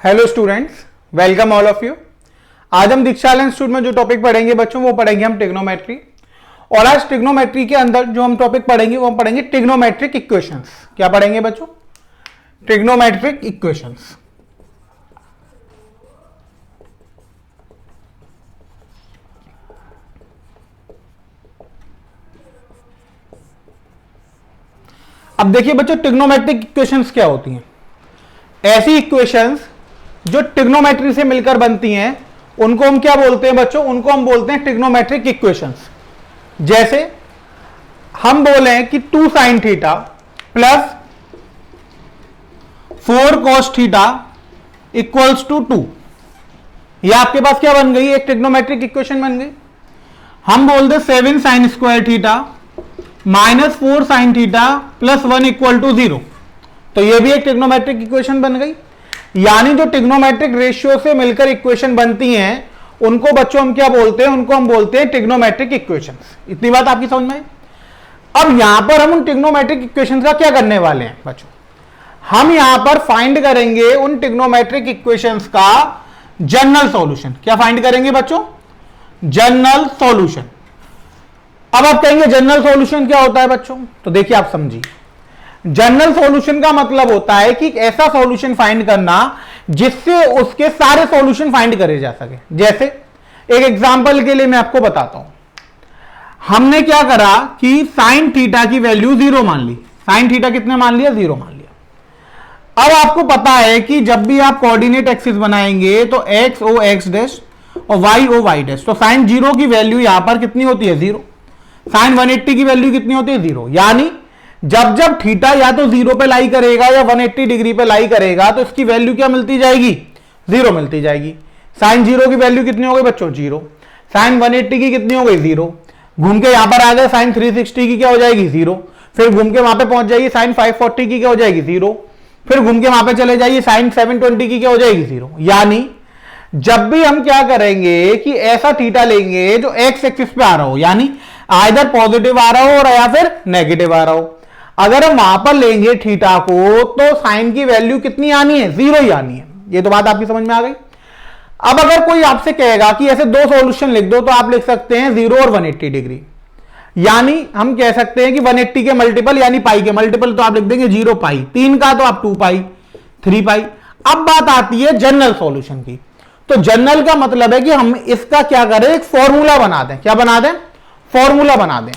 Hello students, welcome all of you. आज हम दीक्षाला institute में जो टॉपिक पढ़ेंगे बच्चों वो पढ़ेंगे हम ट्रिग्नोमेट्री। और आज ट्रिग्नोमेट्री के अंदर जो हम टॉपिक पढ़ेंगे वो हम पढ़ेंगे ट्रिग्नोमेट्रिक इक्वेशंस। क्या पढ़ेंगे बच्चों? Trigonometric equations. अब देखिए बच्चों, ट्रिग्नोमेट्रिक इक्वेशंस क्या होती हैं? ऐसी इक्वेशंस जो ट्रिग्नोमेट्री से मिलकर बनती हैं उनको हम क्या बोलते हैं बच्चों? उनको हम बोलते हैं ट्रिग्नोमेट्रिक इक्वेशंस। जैसे हम बोले कि 2 sin theta plus 4 cos theta equals to 2। यह आपके पास क्या बन गई? एक ट्रिग्नोमेट्रिक इक्वेशन बन गई। हम बोलते 7 sin square theta minus 4 sin theta plus 1 equal to 0। तो यह भी एक ट्रिग्नोमेट्रिक इक्वेशन बन गई। यानी जो ट्रिग्नोमेट्रिक रेशियो से मिलकर इक्वेशन बनती हैं उनको बच्चों हम क्या बोलते हैं? उनको हम बोलते हैं ट्रिग्नोमेट्रिक इक्वेशंस। इतनी बात आपकी समझ में आई? अब यहां पर हम उन ट्रिग्नोमेट्रिक इक्वेशंस का क्या करने वाले हैं बच्चों? हम यहां पर फाइंड करेंगे उन ट्रिग्नोमेट्रिक इक्वेशंस का जनरल सॉल्यूशन। क्या फाइंड करेंगे बच्चों? General solution. अब आप कहेंगे जनरल सॉल्यूशन क्या होता है बच्चों? तो देखिए आप समझिए, जनरल सॉल्यूशन का मतलब होता है कि ऐसा सॉल्यूशन फाइंड करना जिससे उसके सारे सॉल्यूशन फाइंड करे जा सके। जैसे एक एग्जांपल के लिए मैं आपको बताता हूं। हमने क्या करा कि साइन थीटा की वैल्यू 0 मान ली। साइन थीटा कितने मान लिया? 0 मान लिया। अब आपको पता है कि जब भी आप कोऑर्डिनेट एक्सिस बनाएंगे तो एक्स ओ एक्स डैश और वाई ओ वाई डैश, तो साइन 0 की वैल्यू यहां पर कितनी होती है? 0। साइन 180 की वैल्यू कितनी होती है? 0। यानी जब जब थीटा या तो 0 पे लाई करेगा या 180 डिग्री पे लाई करेगा तो इसकी वैल्यू क्या मिलती जाएगी? 0 मिलती जाएगी। साइन 0 की वैल्यू कितनी हो गई बच्चों? 0। साइन 180 की कितनी हो गई? 0। घूम के यहां पर आ गए, साइन 360 की क्या हो जाएगी? 0। फिर घूम के वहां पे पहुंच जाइए, साइन 540 की क्या हो जाएगी? 0। फिर घूम के वहां पे चले जाइए, साइन 720 की क्या हो जाएगी? 0। यानी जब भी हम क्या करेंगे कि ऐसा थीटा लेंगे जो एक्स एक्सिस पे आ रहा हो, यानी आइदर पॉजिटिव आ रहा हो और या फिर नेगेटिव आ रहा हो। अगर हम वहां पर लेंगे थीटा को तो साइन की वैल्यू कितनी आनी है? 0 ही आनी है। ये तो बात आपकी समझ में आ गई। अब अगर कोई आपसे कहेगा कि ऐसे 2 सॉल्यूशन लिख दो, तो आप लिख सकते हैं 0 और 180 डिग्री। यानी हम कह सकते हैं कि 180 के मल्टीपल यानी पाई के मल्टीपल, तो आप लिख देंगे 0 पाई, 3 का तो आप 2 पाई, 3 पाई। अब बात आती है जनरल सॉल्यूशन की। तो जनरल का मतलब है कि हम इसका क्या करें? एक फॉर्मूला बना दें। क्या बना दें? फॉर्मूला बना दें।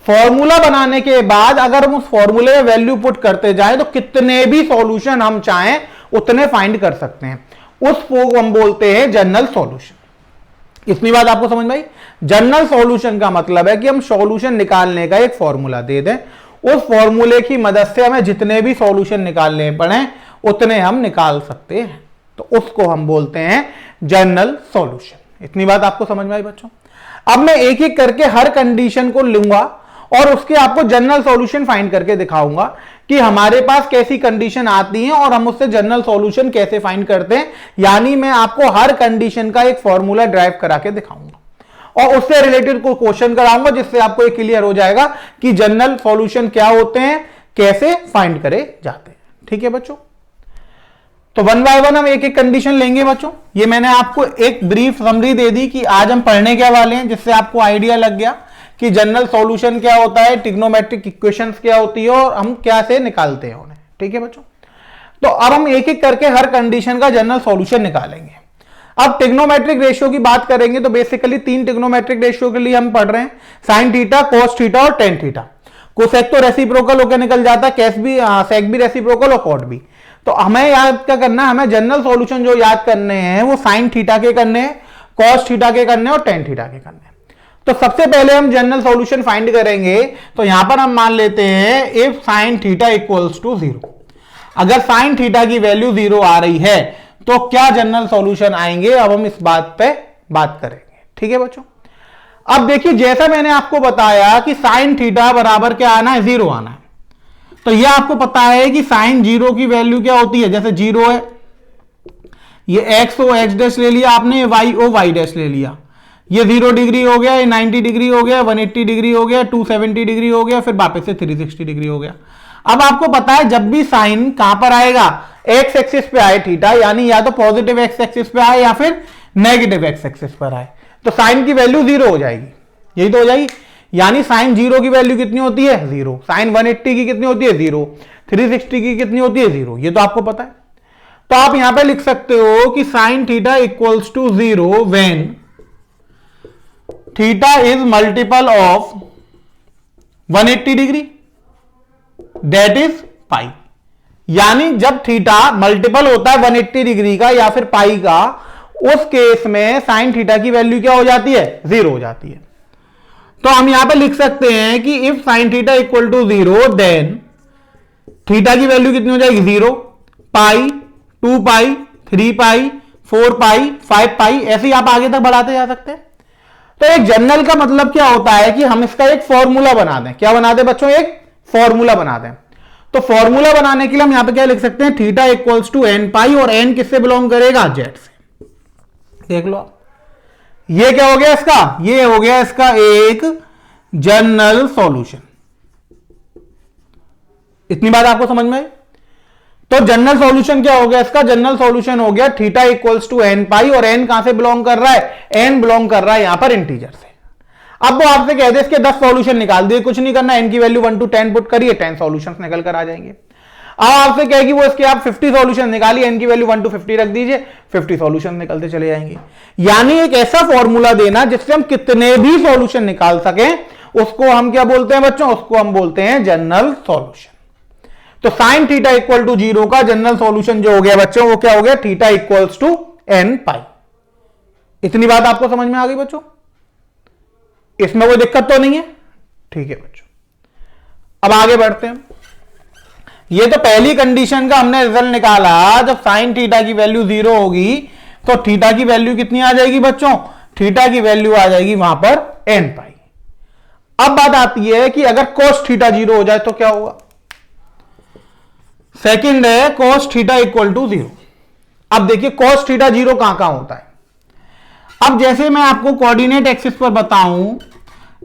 फॉर्मूला बनाने के बाद अगर हम उस फॉर्मूले में वैल्यू पुट करते जाएं तो कितने भी सॉल्यूशन हम चाहें उतने फाइंड कर सकते हैं। उसको हम बोलते हैं जनरल सॉल्यूशन। इतनी बात आपको समझ में आई? जनरल सॉल्यूशन का मतलब है कि हम सॉल्यूशन निकालने का एक फॉर्मूला दे दें, उस फॉर्मूले की मदद से हमें जितने भी सॉल्यूशन निकालने पड़े उतने हम निकाल सकते हैं। तो उसको हम बोलते हैं जनरल सॉल्यूशन। इतनी बात आपको समझ में आई बच्चों? अब मैं एक एक करके हर कंडीशन को लूंगा और उसके आपको जनरल सॉल्यूशन फाइंड करके दिखाऊंगा कि हमारे पास कैसी कंडीशन आती है और हम उससे जनरल सॉल्यूशन कैसे फाइंड करते हैं। यानी मैं आपको हर कंडीशन का एक फॉर्मूला ड्राइव करा के दिखाऊंगा और उससे रिलेटेड कोई क्वेश्चन कराऊंगा जिससे आपको ये क्लियर हो जाएगा कि जनरल सॉल्यूशन क्या होते हैं, कैसे फाइंड करे जाते हैं। ठीक है बच्चों? तो 1 बाय 1 हम एक एक कंडीशन लेंगे बच्चों। ये मैंने आपको एक ब्रीफ समरी दे दी कि आज हम पढ़ने क्या वाले हैं, जिससे आपको आइडिया लग गया कि जनरल सॉल्यूशन क्या होता है, ट्रिग्नोमेट्रिक इक्वेशंस क्या होती है और हम क्या से निकालते हैं उन्हें। ठीक है बच्चों? तो अब हम एक एक करके हर कंडीशन का जनरल सॉल्यूशन निकालेंगे। अब ट्रिग्नोमेट्रिक रेशियो की बात करेंगे तो बेसिकली 3 ट्रिग्नोमेट्रिक रेशियो के लिए हम पढ़ रहे हैं, साइन थीटा, कॉस थीटा और टेन थीटा। कोसेक तो रेसिप्रोकल होकर निकल जाता है, कैस भी सेक भी रेसिप्रोकल और कॉट भी। तो हमें याद क्या करना है? हमें जनरल सॉल्यूशन जो याद करने हैं वो साइन थीटा के करने हैं, कॉस थीटा के करने और टेन थीटा के करने हैं। तो सबसे पहले हम जनरल सॉल्यूशन फाइंड करेंगे। तो यहां पर हम मान लेते हैं if sine theta equals to 0। अगर साइन थीटा की वैल्यू 0 आ रही है तो क्या जनरल सॉल्यूशन आएंगे? अब हम इस बात पे बात करेंगे। ठीक है बच्चों? अब देखिए, जैसा मैंने आपको बताया कि साइन थीटा बराबर क्या आना है? 0 आना है। तो यह आपको पता है कि साइन 0 की वैल्यू क्या होती है? जैसे 0 है, ये एक्स ओ एक्स डैश ले लिया आपने, वाई ओ वाई डैश ले लिया। ये 0 डिग्री हो गया, ये 90 डिग्री हो गया, 180 डिग्री हो गया, 270 डिग्री हो गया, फिर वापस से 360 डिग्री हो गया। अब आपको पता है जब भी साइन कहां पर आएगा? एक्स एक्सिस पे आए थीटा, यानी या तो पॉजिटिव एक्स एक्सिस पे आए या फिर नेगेटिव एक्स एक्सिस पर आए, तो साइन की वैल्यू 0 हो जाएगी, यही तो हो जाएगी। यानी साइन 0 की वैल्यू कितनी होती है 0, साइन 180 की कितनी होती है 0, 360 की कितनी होती है 0, ये तो आपको पता है। तो आप यहां पे लिख सकते हो कि sine theta equals to 0 when theta is multiple of 180 degree, that is pi. यानी जब थीटा मल्टीपल होता है 180 डिग्री का या फिर पाई का, उस केस में साइन थीटा की वैल्यू क्या हो जाती है 0 हो जाती है। तो हम यहां पे लिख सकते हैं कि if sine theta equal to 0 then theta की वैल्यू कितनी हो जाएगी 0, पाई, 2 पाई, 3 पाई, 4 पाई, 5 पाई, ऐसे ही आप आगे तक बढ़ाते जा सकते हैं। तो एक जनरल का मतलब क्या होता है कि हम इसका एक फॉर्मूला बना दें। क्या बना दें बच्चों, एक फॉर्मूला बना दें। तो फॉर्मूला बनाने के लिए हम यहां पे क्या लिख सकते हैं, थीटा इक्वल्स टू एन पाई, और एन किससे बिलोंग करेगा, जेड से। देख लो ये क्या हो गया इसका, ये हो गया इसका एक जनरल सॉल्यूशन। इतनी बात आपको समझ में आई। तो जनरल सॉल्यूशन क्या हो गया इसका, जनरल सॉल्यूशन हो गया थीटा इक्वल्स टू एन पाई, और एन कहां से बिलोंग कर रहा है, एन बिलोंग कर रहा है यहां पर इंटीजर से। अब वो आपसे कह दे इसके 10 सॉल्यूशन निकाल दिए, कुछ नहीं करना, एन की वैल्यू 1 to 10 पुट करिए, 10 सॉल्यूशंस निकल कर आ जाएंगे। अब आपसे कहेगी वो इसके आप 50 सॉल्यूशन निकालिए, एन की वैल्यू 1 to 50 रख दीजिए, 50 सॉल्यूशन निकलते चले जाएंगे। यानी एक ऐसा फॉर्मूला देना जिससे हम कितने भी सॉल्यूशन निकाल सकें, उसको हम क्या बोलते हैं बच्चों, उसको हम बोलते हैं जनरल सॉल्यूशन। तो साइन थीटा इक्वल टू 0 का जनरल सॉल्यूशन जो हो गया बच्चों, वो क्या हो गया, थीटा इक्वल्स टू एन पाई। इतनी बात आपको समझ में आ गई बच्चों, इसमें कोई दिक्कत तो नहीं है, ठीक है बच्चों। अब आगे बढ़ते हैं। ये तो पहली कंडीशन का हमने रिजल्ट निकाला, जब साइन थीटा की वैल्यू 0 होगी तो थीटा की वैल्यू कितनी आ जाएगी बच्चों, थीटा की वैल्यू आ जाएगी वहां पर एन पाई। अब बात आती है कि अगर कोस थीटा 0 हो जाए तो क्या होगा। सेकंड है कोस थीटा इक्वल टू 0। अब देखिए कोस थीटा 0 कहां कहां होता है। अब जैसे मैं आपको कोऑर्डिनेट एक्सिस पर बताऊं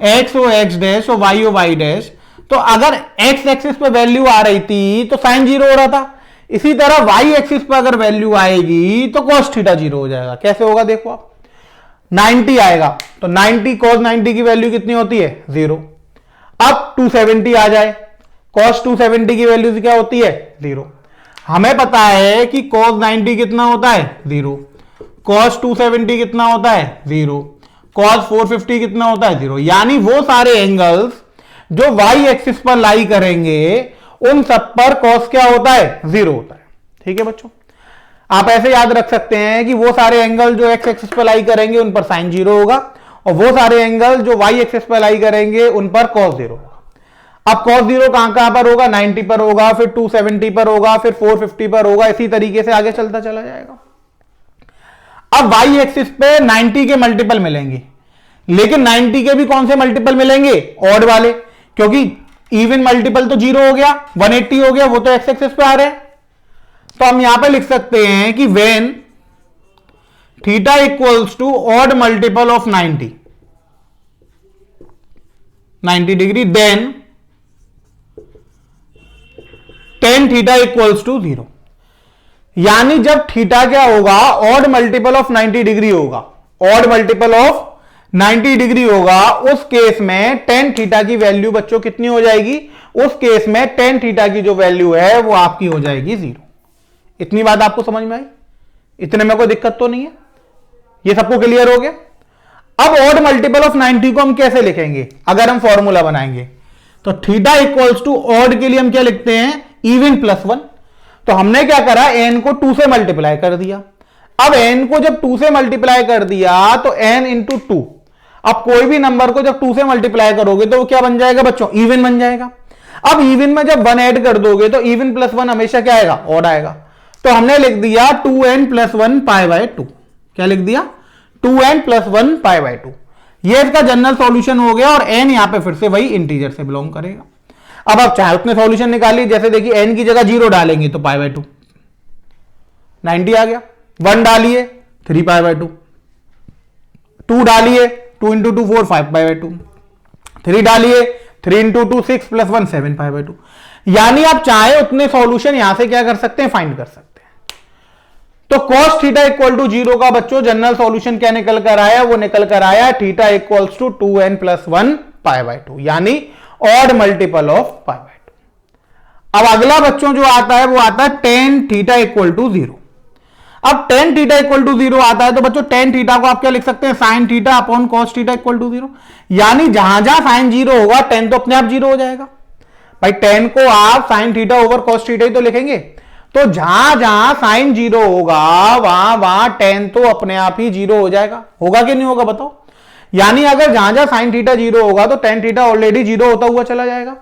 एक्स ओ एक्स डैश और वाई ओ वाई डैश, तो अगर एक्स एक्सिस पर वैल्यू आ रही थी तो साइन 0 हो रहा था, इसी तरह वाई एक्सिस पर अगर वैल्यू आएगी तो कोस थीटा 0 हो जाएगा। कैसे होगा देखो आप, 90 आएगा तो 90 cos 90 की वैल्यू कितनी होती है 0। अब 270 आ जाए, cos 270 की वैल्यू क्या होती है 0। हमें पता है कि cos 90 कितना होता है 0, cos 270 कितना होता है 0, cos 450 कितना होता है 0। यानी वो सारे एंगल्स जो y एक्सिस पर लाई करेंगे उन सब पर cos क्या होता है 0 होता है। ठीक है बच्चों, आप ऐसे याद रख सकते हैं कि वो सारे एंगल जो x एक्सिस पर लाई करेंगे उन पर sin 0 होगा, और वो सारे एंगल जो y एक्सिस पर लाई करेंगे उन पर cos 0 होगा। अब cos 0 कहां पर होगा, 90 पर होगा, फिर 270 पर होगा, फिर 450 पर होगा, इसी तरीके से आगे चलता चला जाएगा। अब y एक्सिस पे 90 के मल्टीपल मिलेंगे, लेकिन 90 के भी कौन से मल्टीपल मिलेंगे, ऑड वाले, क्योंकि इवन मल्टीपल तो 0 हो गया, 180 हो गया, वो तो x एक्सिस पे आ रहे हैं। तो हम यहां पे लिख सकते हैं कि when theta equals to odd multiple of 90 degree, then tan theta equals to 0। यानी जब थीटा क्या होगा, ऑड मल्टीपल ऑफ 90 डिग्री होगा, ऑड मल्टीपल ऑफ 90 डिग्री होगा, उस केस में tan थीटा की वैल्यू बच्चों कितनी हो जाएगी, उस केस में tan थीटा की जो वैल्यू है वो आपकी हो जाएगी 0। इतनी बात आपको समझ में आई, इतने में कोई दिक्कत तो नहीं है, ये सबको क्लियर हो गया। अब ऑड मल्टीपल ऑफ 90 को हम कैसे लिखेंगे, अगर हम फॉर्मूला बनाएंगे तो थीटा इक्वल्स टू ऑड के लिए हम क्या लिखते हैं, इवन प्लस 1। तो हमने क्या करा, n को 2 से मल्टीप्लाई कर दिया। अब n को जब 2 से मल्टीप्लाई कर दिया तो n इंटू 2, अब कोई भी नंबर को जब 2 से मल्टीप्लाई करोगे तो वो क्या बन जाएगा बच्चों, इवन बन जाएगा। अब इवन में जब 1 ऐड कर दोगे तो इवन प्लस 1 हमेशा क्या आएगा, ऑड आएगा। तो हमने लिख दिया 2n प्लस 1 पाई बाय 2। क्या लिख दिया, 2n प्लस 1 पाई बाय 2। ये इसका जनरल सॉल्यूशन हो गया, और n यहां पे फिर से वही इंटीजर से बिलोंग करेगा। अब आप चाहे उतने सॉल्यूशन निकालिए, जैसे देखिए n की जगह 0 डालेंगे तो पाई बाय 2, 90 आ गया। 1 डालिए 3 पाई बाय 2, 2 डालिए 2 इंटू 2 4 5 पाई बाय 2, 3 डालिए 3 इंटू 2 6 प्लस 1 7 पाई बाय 2। यानी आप चाहे उतने सॉल्यूशन यहां से क्या कर सकते हैं, फाइंड कर सकते हैं। तो cos थीटा इक्वल टू 0 का बच्चों जनरल सॉल्यूशन क्या निकल कर आया, वो निकल कर आया theta equals to 2n plus 1 pi by 2, यानी odd multiple of pi by 2। अब अगला बच्चों जो आता है वो आता है tan थीटा इक्वल टू 0। अब tan थीटा इक्वल टू 0 आता है तो बच्चों tan थीटा को आप क्या लिख सकते हैं, sin theta upon cos theta equal to 0, यानी जहां जहां sin 0 होगा tan तो अपने आप 0 हो जाएगा। भाई tan को आप sin theta over cos theta ही तो लिखेंगे, तो जहां जहां sin 0 होगा वहां वहां tan तो अपने आप ही 0 हो जाएगा। होगा कि नहीं होगा बताओ? यानी अगर जहां जहां sin थीटा 0 होगा तो tan थीटा ऑलरेडी 0 होता हुआ चला जाएगा।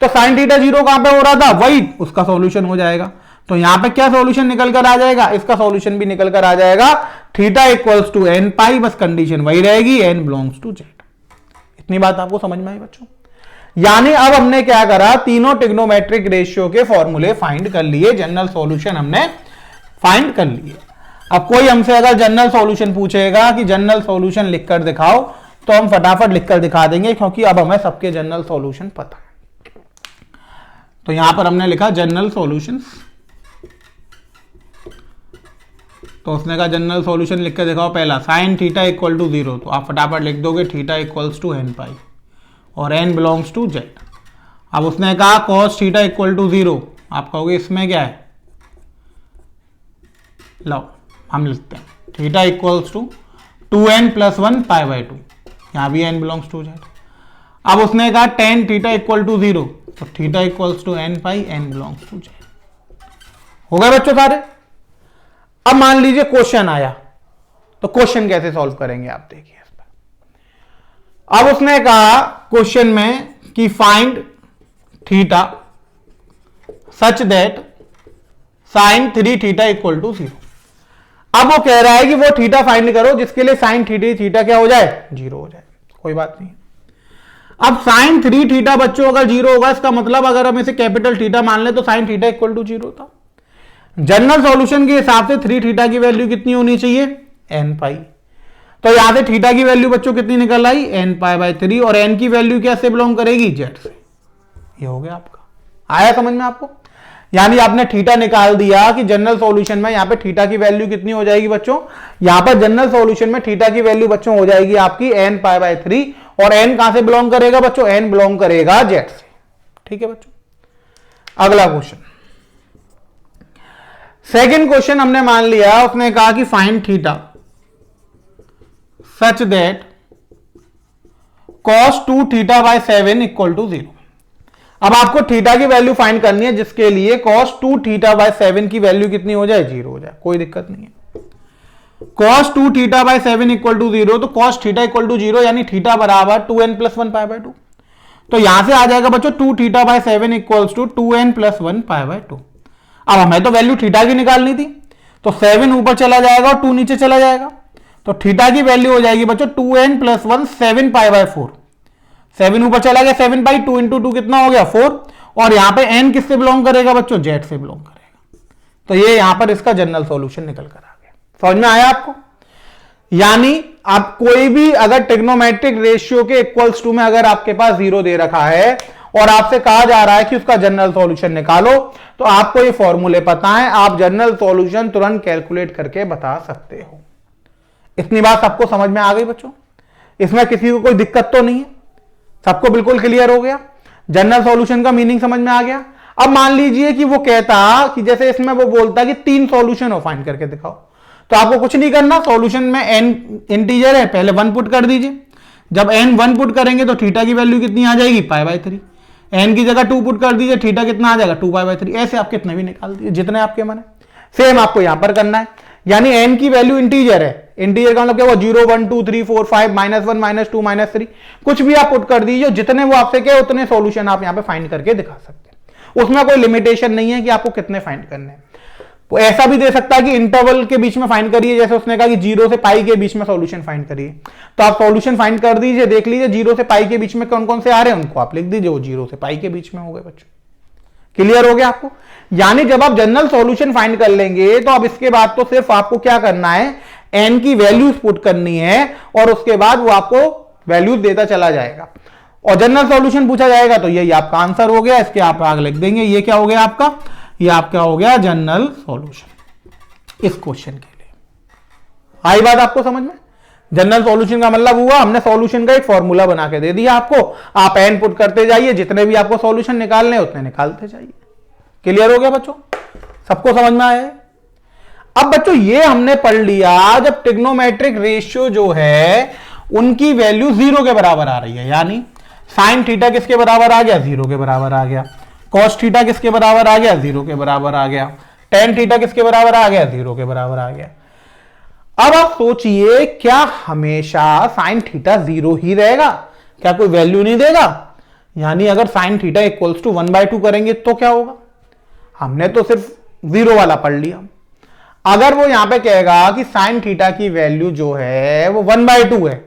तो sin थीटा 0 कहां पे हो रहा था, वही उसका सॉल्यूशन हो जाएगा। तो यहां पे क्या सॉल्यूशन निकल कर आ जाएगा, इसका सॉल्यूशन भी निकल कर आ जाएगा थीटा इक्वल्स टू n पाई, बस कंडीशन वही रहेगी n बिलोंग्स टू z। इतनी बात आपको समझ में आई बच्चों? यानी अब हमने क्या करा, तीनों ट्रिग्नोमेट्रिक रेशियो के फॉर्मूले फाइंड कर लिए, जनरल सॉल्यूशन हमने फाइंड कर लिए। अब कोई हमसे अगर जनरल सॉल्यूशन पूछेगा कि जनरल सॉल्यूशन लिखकर दिखाओ, तो हम फटाफट लिखकर दिखा देंगे, क्योंकि अब हमें सबके जनरल सॉल्यूशन पता है। तो यहां पर हमने लिखा जनरल सॉल्यूशंस, तो उसने कहा जनरल सॉल्यूशन लिख कर दिखाओ। पहला साइन थीटा इक्वल टू 0, तो आप फटाफट लिख दोगे थीटा इक्वल्स टू n पाई और n बिलोंग्स टू z। अब उसने कहा cos थीटा इक्वल टू 0, आप कहोगे इसमें क्या है, लो हम लिखते हैं theta equals to 2n plus 1 pi by 2, यहां भी n बिलोंग्स टू z। अब उसने कहा tan थीटा इक्वल टू 0, तो theta equals to n pi, n belongs to z। हो गए बच्चों सारे? अब मान लीजिए क्वेश्चन आया, तो क्वेश्चन कैसे सॉल्व करेंगे आप देखिए इस पर। अब उसने कहा क्वेश्चन में कि find theta such that sine 3 theta equal to 0। अब वो कह रहा है कि वो थीटा फाइंड करो जिसके लिए साइन थीटा क्या हो जाए, 0 हो जाए। कोई बात नहीं। अब साइन 3 थीटा बच्चों अगर 0 होगा, इसका मतलब अगर हम इसे कैपिटल थीटा मान ले तो साइन थीटा इक्वल टू 0 था। जनरल सॉल्यूशन के हिसाब से 3 थीटा की वैल्यू कितनी होनी चाहिए, n पाई। तो यहां से थीटा की वैल्यू बच्चों कितनी निकल आई, n पाई बाय 3, और n की वैल्यू कैसे बिलोंग करेगी, z से। ये हो गया आपका। आया समझ में आपको? यानी आपने थीटा निकाल दिया कि जनरल सॉल्यूशन में यहां पे थीटा की वैल्यू कितनी हो जाएगी बच्चों, यहां पर जनरल सॉल्यूशन में थीटा की वैल्यू बच्चों हो जाएगी आपकी n पाई बाय 3, और n कहां से बिलोंग करेगा बच्चों, n बिलोंग करेगा z से। ठीक है बच्चों, अगला क्वेश्चन। सेकेंड क्वेश्चन हमने मान लिया, उसने कहा कि find theta such that cos 2 theta by 7 equal to 0। अब आपको थीटा की वैल्यू फाइंड करनी है जिसके लिए cos 2 थीटा बाय 7 की वैल्यू कितनी हो जाए, 0 हो जाए। कोई दिक्कत नहीं है। cos 2 theta by 7 equal to 0, तो cos थीटा इक्वल टू 0 यानी थीटा बराबर 2n प्लस 1 पाई बाय 2। तो यहां से आ जाएगा बच्चों 2 theta by 7 equals to 2n plus 1 pi by 2। अब हमें तो वैल्यू थीटा की निकालनी थी, तो 7 ऊपर चला जाएगा और 2 नीचे चला जाएगा, तो थीटा की वैल्यू हो जाएगी बच्चों 2n प्लस 1 7 पाई बाय 4। 7 ऊपर चला गया, 7 पाई, 2 इंटू 2 कितना हो गया 4, और यहां पे n किससे बिलोंग करेगा बच्चों, z से बिलोंग करेगा। तो ये यहां पर इसका जनरल सॉल्यूशन निकल कर आ गया। समझ में आया आपको? यानी आप कोई भी अगर ट्रिग्नोमेट्रिक रेशियो के इक्वल्स टू में अगर आपके पास 0 दे रखा है और आपसे कहा जा रहा है कि उसका जनरल सॉल्यूशन निकालो, तो आपको ये फॉर्मूले पता है, आप जनरल सॉल्यूशन तुरंत कैलकुलेट करके बता सकते हो। इतनी बात सबको समझ में आ गई बच्चों? इसमें किसी को कोई दिक्कत तो नहीं है? सबको बिल्कुल क्लियर हो गया? जनरल सॉल्यूशन का मीनिंग समझ में आ गया? अब मान लीजिए कि वो कहता कि जैसे इसमें वो बोलता कि 3 सॉल्यूशन हो, फाइंड करके दिखाओ, तो आपको कुछ नहीं करना। सॉल्यूशन में n इंटीजर है, पहले 1 पुट कर दीजिए। जब n 1 पुट करेंगे तो थीटा की वैल्यू कितनी आ जाएगी, पाई बाय 3। n की जगह 2 पुट कर दीजिए, थीटा कितना आ जाएगा, 2 पाई बाय 3। ऐसे आप कितने भी निकाल दीजिए, जितने आपके मन है। सेम आपको यहां पर करना है, यानी n की वैल्यू इंटीजर है। इंटीजर का मतलब क्या हुआ, 0 1 2 3 4 5 -1 -2 -3, कुछ भी आप पुट कर दीजिए, जितने वो आपसे कहे उतने सॉल्यूशन आप यहां पे फाइंड करके दिखा सकते हैं। उसमें कोई लिमिटेशन नहीं है कि आपको कितने फाइंड करने हैं। वो ऐसा भी दे सकता है कि इंटरवल के बीच में फाइंड करिए, जैसे उसने कहा कि 0 से पाई के बीच में सॉल्यूशन फाइंड करिए, तो आप सॉल्यूशन फाइंड कर दीजिए, देख लीजिए 0 से पाई के बीच में कौन कौन से आ रहे हैं, उनको आप लिख दीजिए, वो 0 से पाई के बीच में हो गए बच्चों। क्लियर हो गया आपको? यानी जब आप जनरल सॉल्यूशन फाइंड कर लेंगे तो अब इसके बाद तो सिर्फ आपको क्या करना है, n की वैल्यूज पुट करनी है, और उसके बाद वो आपको वैल्यूज देता चला जाएगा, और जनरल सॉल्यूशन पूछा जाएगा तो यही आपका आंसर हो गया। इसके आप आगे लिख देंगे, ये क्या हो गया आपका, ये आपका हो गया जनरल सॉल्यूशन। इस क्वेश्चन के लिए। आई बात आपको समझ में? जनरल सॉल्यूशन का मतलब हुआ हमने सॉल्यूशन का एक फॉर्मूला बना के दे दिया आपको, आप एन पुट करते जाइए, जितने भी आपको सॉल्यूशन निकालने उतने निकालते जाइए। क्लियर हो गया बच्चों? सबको समझ में आया है? अब बच्चों ये हमने पढ़ लिया जब ट्रिग्नोमेट्रिक रेशियो जो है उनकी वैल्यू 0 के बराबर आ रही है, यानी साइन थीटा किसके बराबर आ गया? 0 के बराबर आ गया। कॉस थीटा किसके बराबर आ गया? 0 के बराबर आ गया। टेन थीटा किसके बराबर आ गया? 0 के बराबर आ गया। अब आप सोचिए, क्या हमेशा साइन थीटा 0 ही रहेगा? क्या कोई वैल्यू नहीं देगा? यानी अगर साइन थीटा इक्वल्स टू 1/2 करेंगे तो क्या होगा? हमने तो सिर्फ 0 वाला पढ़ लिया। अगर वो यहां पे कहेगा कि साइन थीटा की वैल्यू जो है वो 1/2 है,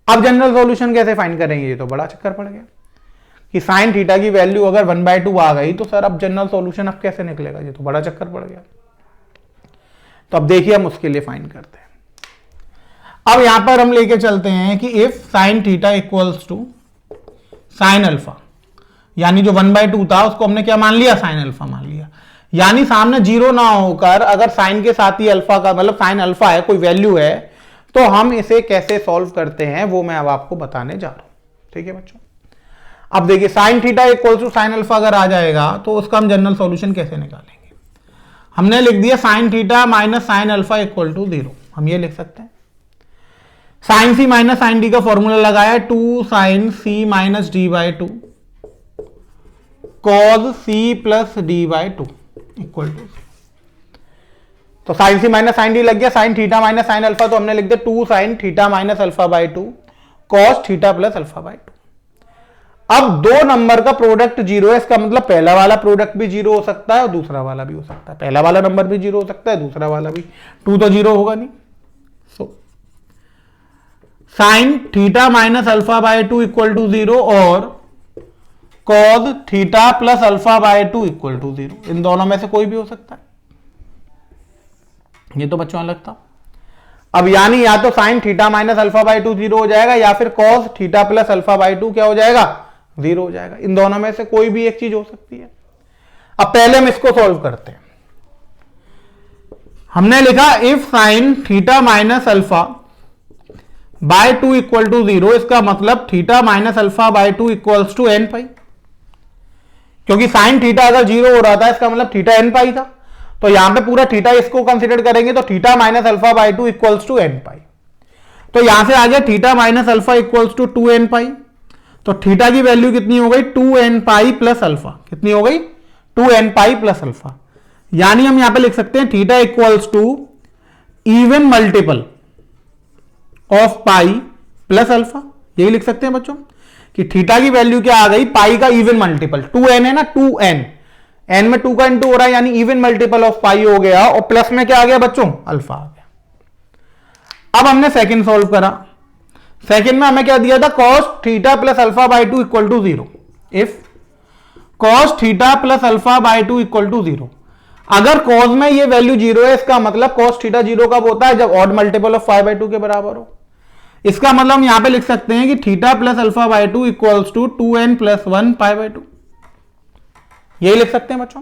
अब जनरल सॉल्यूशन कैसे फाइंड करेंगे? ये तो बड़ा चक्कर पड़ गया कि साइन थीटा की वैल्यू अगर 1/2 आ गई तो सर अब जनरल सॉल्यूशन अब कैसे निकलेगा? ये तो बड़ा चक्कर पड़ गया। तो अब देखिए हम उसके लिए फाइंड करते हैं। अब यहां पर हम लेके चलते हैं कि if sine theta equals to sine alpha, यानी जो 1/2 था उसको हमने क्या मान लिया? साइन अल्फा मान लिया। यानी सामने 0 ना होकर अगर साइन के साथ ही अल्फा का मतलब साइन अल्फा है, कोई वैल्यू है, तो हम इसे कैसे सॉल्व करते हैं वो मैं अब आपको बताने जा रहा हूं। ठीक है बच्चों? अब देखिए sine theta equal to sine alpha अगर आ जाएगा तो उसका हम जनरल सॉल्यूशन कैसे निकालेंगे? हमने लिख दिया sine theta minus sine alpha equal to 0। हम ये लिख सकते हैं sine C minus sine D का फॉर्मूला लगाया 2 sine C minus D by 2 cos C plus D by 2 equal to. तो sine C minus sine D लग गया, sine theta minus sine alpha तो हमने लिख दिया 2 sine theta minus alpha by 2 cos theta plus alpha by 2। अब दो number का प्रोडक्ट 0 है, इसका मतलब पहला वाला प्रोडक्ट भी 0 हो सकता है और दूसरा वाला भी हो सकता है। पहला वाला नंबर भी 0 हो सकता है, दूसरा वाला भी। 2 तो 0 होगा नहीं। So sine theta minus alpha by 2 equal to 0 और cos theta plus alpha by 2 equal to 0, इन दोनों में से कोई भी हो सकता है। ये तो बच्चों अलग था। अब यानी या तो sine theta minus alpha by 2 0 हो जाएगा या फिर cos theta plus alpha by 2 क्या हो जाएगा? 0 हो जाएगा। इन दोनों में से कोई भी एक चीज हो सकती है। अब पहले हम इसको सॉल्व करते हैं। हमने लिखा if sine theta minus alpha by 2 equal to 0, इसका मतलब theta minus alpha by 2 equals to N pi, क्योंकि साइन थीटा अगर 0 हो रहा था इसका मतलब थीटा एन पाई था। तो यहां पे पूरा थीटा इसको कंसीडर करेंगे तो theta minus alpha by 2 equals to N pi. तो यहां से आ गया theta minus alpha equals to 2 N pi. तो थीटा की वैल्यू कितनी हो गई? 2 एन पाई प्लस अल्फा। कितनी हो गई? 2 एन पाई प्लस अल्फा। यानी हम यहां पे लिख सकते हैं theta equals to even multiple of pi plus alpha. यही लिख सकते हैं बच्चों कि थीटा की वैल्यू क्या आ गई? पाई का इवन मल्टीपल। 2n है ना, 2n, n में 2 का इंटू हो रहा है यानी इवन मल्टीपल ऑफ पाई हो गया और प्लस में क्या आ गया बच्चों? अल्फा आ गया। अब हमने सेकंड सॉल्व करा। सेकंड में हमें क्या दिया था? cos theta plus alpha by 2 equal to 0। If cos theta plus alpha by 2 equal to 0, अगर cos में ये वैल्यू 0 है इसका मतलब cos थीटा 0 कब होता है? जब ऑड मल्टीपल ऑफ 5/2 के बराबर हो। इसका मतलब हम यहां पे लिख सकते हैं कि theta plus alpha by 2 equals to 2n plus 1 पाई/2। यही लिख सकते हैं बच्चों।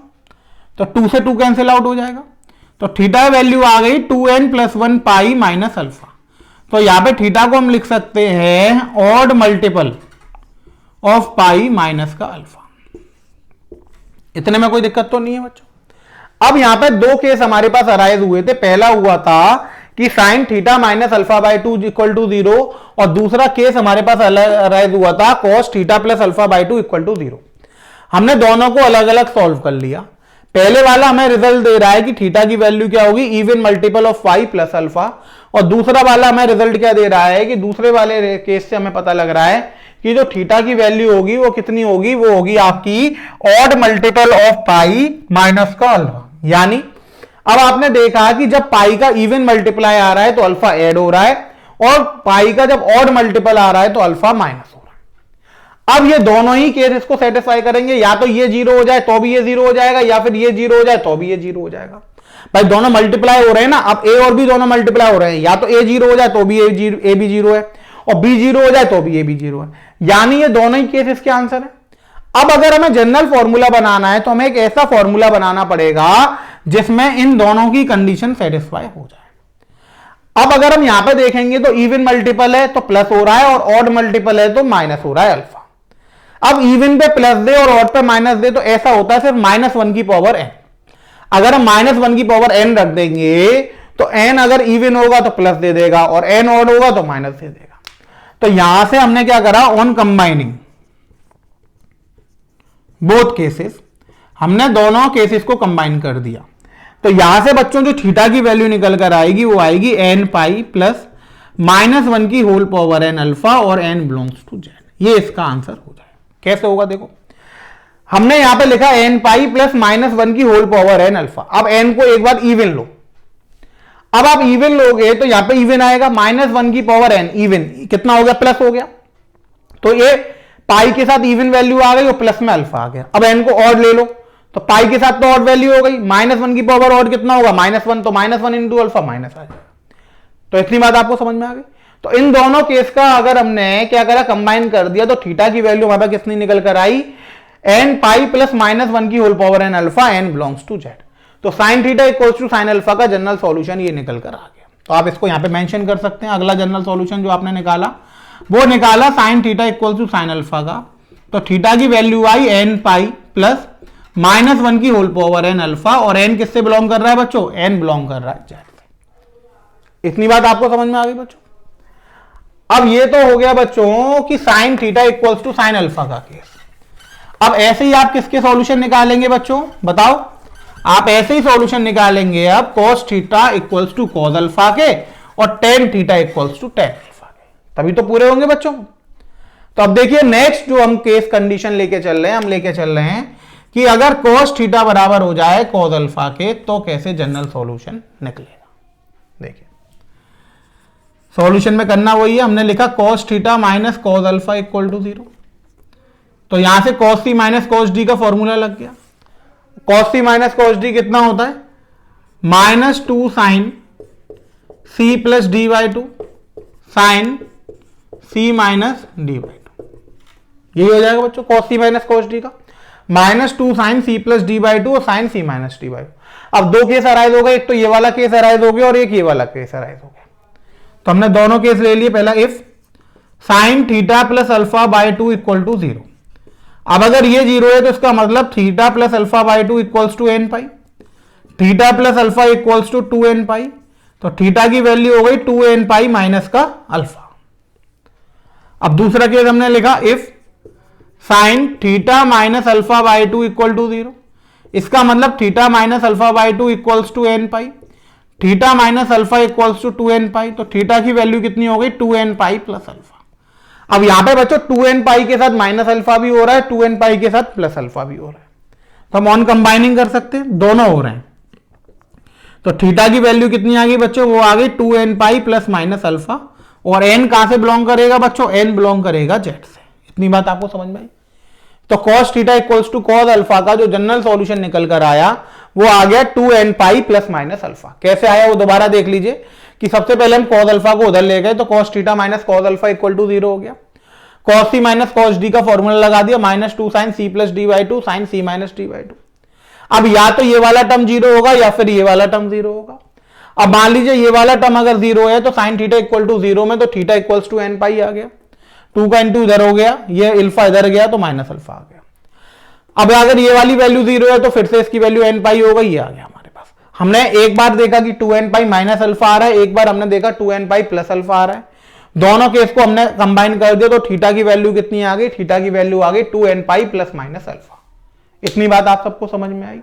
तो 2 से 2 कैंसिल आउट हो जाएगा। तो थीटा वैल्यू आ गई 2n plus 1 pi minus alpha. तो यहां पे थीटा को हम लिख सकते हैं odd multiple of pi minus का अल्फा। इतने में कोई दिक्कत तो नहीं है बच्चों। अब यहां पे दो केस हमारे पास अराइज हुए थे। पहला हुआ था कि sine theta minus alpha by 2 equal to 0 और दूसरा केस हमारे पास अराइज हुआ था cos theta plus alpha by 2 equal to 0। हमने दोनों को अलग अलग सॉल्व कर लिया। पहले वाला हमें रिजल्ट दे रहा है कि थीटा की वैल्यू क्या होगी? Even multiple of pi plus alpha. और दूसरा वाला हमें रिजल्ट क्या दे रहा है कि दूसरे वाले केस से हमें पता लग रहा है कि जो थीटा की वैल्यू होगी वो कितनी होगी? वो होगी आपकी odd multiple of pi minus का अल्फा। यानी अब आपने देखा कि जब पाई का इवन मल्टीप्लाई आ रहा है तो अल्फा ऐड हो रहा है और पाई का जब ऑड मल्टीपल आ रहा है तो अल्फा माइनस हो रहा है। अब ये दोनों ही केस इसको सेटिस्फाई करेंगे। या तो ये 0 हो जाए तो भी ये 0 हो जाएगा या फिर ये 0 हो जाए तो भी ये 0 हो जाएगा। भाई दोनों मल्टीप्लाई हो रहे हैं ना। अब ए और बी दोनों मल्टीप्लाई हो रहे हैं। या तो ए 0 हो जाए तो भी ए भी 0 है और बी 0 हो जाए तो भी ए भी 0 है। यानी ये दोनों ही केस इसके आंसर है। अब अगर हमें जनरल फॉर्मूला बनाना है तो हमें एक ऐसा फॉर्मूला बनाना पड़ेगा जिसमें इन दोनों की कंडीशन सेटिस्फाई हो जाए। अब अगर हम यहां पे देखेंगे तो इवन मल्टीपल है तो प्लस हो रहा है और ऑड मल्टीपल है तो माइनस हो रहा है अल्फा। अब इवन पे प्लस दे और ऑड पे माइनस दे तो ऐसा होता है सिर्फ -1 की पावर n। अगर हम -1 की पावर n रख देंगे तो n अगर इवन होगा तो प्लस दे देगा और n ऑड होगा तो माइनस दे देगा। तो यहां से हमने क्या करा, ऑन कंबाइनिंग बोथ केसेस, हमने दोनों केसेस को कंबाइन कर दिया। तो यहां से बच्चों जो थीटा की वैल्यू निकल कर आएगी वो आएगी n पाई प्लस -1 की होल पावर n अल्फा और n बिलोंग्स टू जेड। ये इसका आंसर हो जाए। कैसे होगा देखो, हमने यहां पे लिखा n पाई प्लस -1 की होल पावर n अल्फा। अब n को एक बार इवन लो, अब आप इवन लोगे तो यहां पे इवन आएगा, -1 की पावर n इवन कितना हो गया, प्लस हो गया। तो ये पाई के साथ इवन वैल्यू आ गई और प्लस में अल्फा आ गया। अब n को ऑड ले लो तो पाई के साथ तो ऑड वैल्यू हो गई, -1 की पावर ऑड कितना होगा, -1, तो -1 इंटू अल्फा माइनस आ जाएगा। तो इतनी बात आपको समझ में आ गई। तो इन दोनों केस का अगर हमने क्या करा, कंबाइन कर दिया तो थीटा की वैल्यू हमारे पास कितनी निकल कर आई, n पाई प्लस -1 की whole power n alpha n belongs to Z. तो sine theta equals to sine alpha का जनरल सॉल्यूशन ये निकल कर आ गया। तो आप इसको यहां पे मेंशन कर सकते हैं। अगला जनरल सॉल्यूशन जो आपने निकाला वो निकाला sine theta equals to sine alpha का। तो थीटा की वैल्यू आई n पाई प्लस -1 की होल पावर n अल्फा और n किससे बिलोंग कर रहा है बच्चों, n बिलोंग कर रहा है जेड से। इतनी बात आपको समझ में आ गई बच्चों। अब ये तो हो गया बच्चों कि sine theta equals to sine alpha का केस। अब ऐसे ही आप किसके सॉल्यूशन निकालेंगे बच्चों, बताओ। आप ऐसे ही सॉल्यूशन निकालेंगे अब cos theta equals to cos alpha के और tan theta equals to tan alpha के, तभी तो पूरे होंगे बच्चों। तो अब देखिए नेक्स्ट जो हम केस कंडीशन लेके चल रहे हैं, हम लेके चल रहे हैं कि अगर कॉस थीटा बराबर हो जाए कॉस अल्फा के तो कैसे जनरल सॉल्यूशन निकलेगा। देखिए सॉल्यूशन में करना वही है, हमने लिखा cos theta minus cos alpha equal to 0। तो यहां से cos C minus cos D का फॉर्मूला लग गया। Cos C minus cos D कितना होता है, -2 sine C plus D by 2 sine C minus D by 2। यही हो जाएगा बच्चों cos C minus cos D का, -2 sine C plus D by 2 और sine C minus D by 2। अब दो केस अराइज हो गए, एक तो ये वाला केस अराइज हो गया और एक ये वाला केस अराइज हो गया। तो हमने दोनों केस ले लिए। पहला if sine theta plus alpha by 2 equal to 0। अब अगर ये 0 है तो इसका मतलब theta plus alpha by 2 equals to n pi, theta plus alpha equals to 2n pi. तो थीटा की वैल्यू हो गई 2n पाई माइनस का अल्फा। अब दूसरा केस हमने लिखा if sine theta minus alpha by 2 equal to 0। इसका मतलब theta minus alpha by 2 equals to n pi, theta minus alpha equals to 2n pi. तो थीटा की वैल्यू कितनी हो गई, 2n पाई प्लस अल्फा। अब यहां पे बच्चों 2n पाई के साथ माइनस अल्फा भी हो रहा है, 2n पाई के साथ प्लस अल्फा भी हो रहा है। तो हम ऑन कंबाइनिंग कर सकते हैं, दोनों हो रहे हैं। तो थीटा की वैल्यू कितनी आ गई बच्चों, वो आ गई 2n pi plus minus alpha. और n कहां से बिलोंग करेगा बच्चों, n बिलोंग करेगा जेड से। इतनी बात आपको समझ में आई। तो cos theta equals to cos alpha का जो जनरल सॉल्यूशन निकल कर आया वो आ गया 2n pi plus minus alpha. कैसे आया वो दोबारा देख लीजिए कि सबसे पहले हम कॉस अल्फा को उधर ले गए तो cos theta minus cos alpha equal to 0 हो गया। Cos C minus cos D का फॉर्मूला लगा दिया, -2 sine C plus D by 2 sine C minus D by 2। अब या तो ये वाला टर्म 0 होगा या फिर ये वाला टर्म 0 होगा। अब मान लीजिए ये वाला टर्म अगर 0 है तो साइन थीटा इक्वल टू 0 में तो थीटा इक्वल्स टू n पाई आ गया, 2 का इंटू इधर हो गया, ये अल्फा इधर गया तो माइनस अल्फा आ गया। अब अगर ये वाली वैल्यू 0 है तो फिर से इसकी वैल्यू n पाई हो गई, ये आ गया हमारे पास। हमने एक बार देखा कि 2n पाई माइनस अल्फा आ रहा है, एक बार हमने देखा 2n पाई प्लस अल्फा आ रहा है। दोनों केस को हमने कंबाइन कर दिया तो थीटा की वैल्यू कितनी आ गई, थीटा की वैल्यू आ गई 2n pi plus minus alpha. इतनी बात आप सबको समझ में आई।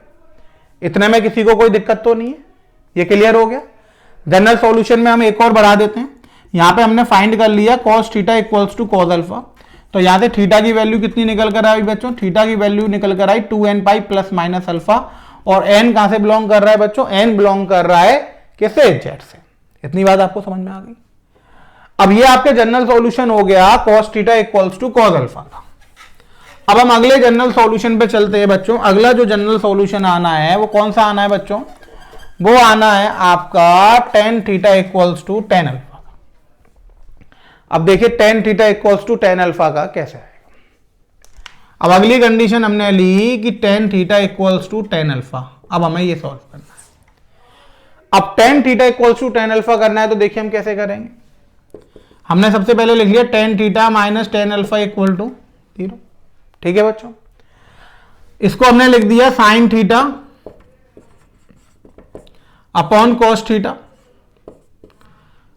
इतने में किसी को कोई दिक्कत तो नहीं है, ये क्लियर हो गया। जनरल सॉल्यूशन में हम एक और बढ़ा देते हैं। यहां पे हमने फाइंड कर लिया cos theta equals to cos alpha. तो यहां से थीटा की वैल्यू कितनी निकल कर आई बच्चों, थीटा की वैल्यू निकल कर आई 2n pi plus minus alpha. और n कहां से बिलोंग कर रहा है बच्चों, n बिलोंग कर रहा है किससे, जेड से। इतनी बात आपको समझ में आ गई। अब ये आपके जनरल सॉल्यूशन हो गया cos theta equals to cos alpha का। अब हम अगले जनरल सॉल्यूशन पे चलते हैं बच्चों। अगला जो जनरल सॉल्यूशन आना है वो कौन सा आना है बच्चों, वो आना है आपका tan theta equals to tan alpha. अब देखिए tan theta equals to tan alpha का कैसे आएगा। अब अगली कंडीशन हमने ली कि tan theta equals to tan alpha. अब हमें ये सॉल्व करना है। अब tan theta equals to tan alpha करना है, तो देखिए हम कैसे करेंगे। हमने सबसे पहले लिख लिया tan theta minus tan alpha equal to 0। ठीक है बच्चों, इसको हमने लिख दिया sin theta upon cos theta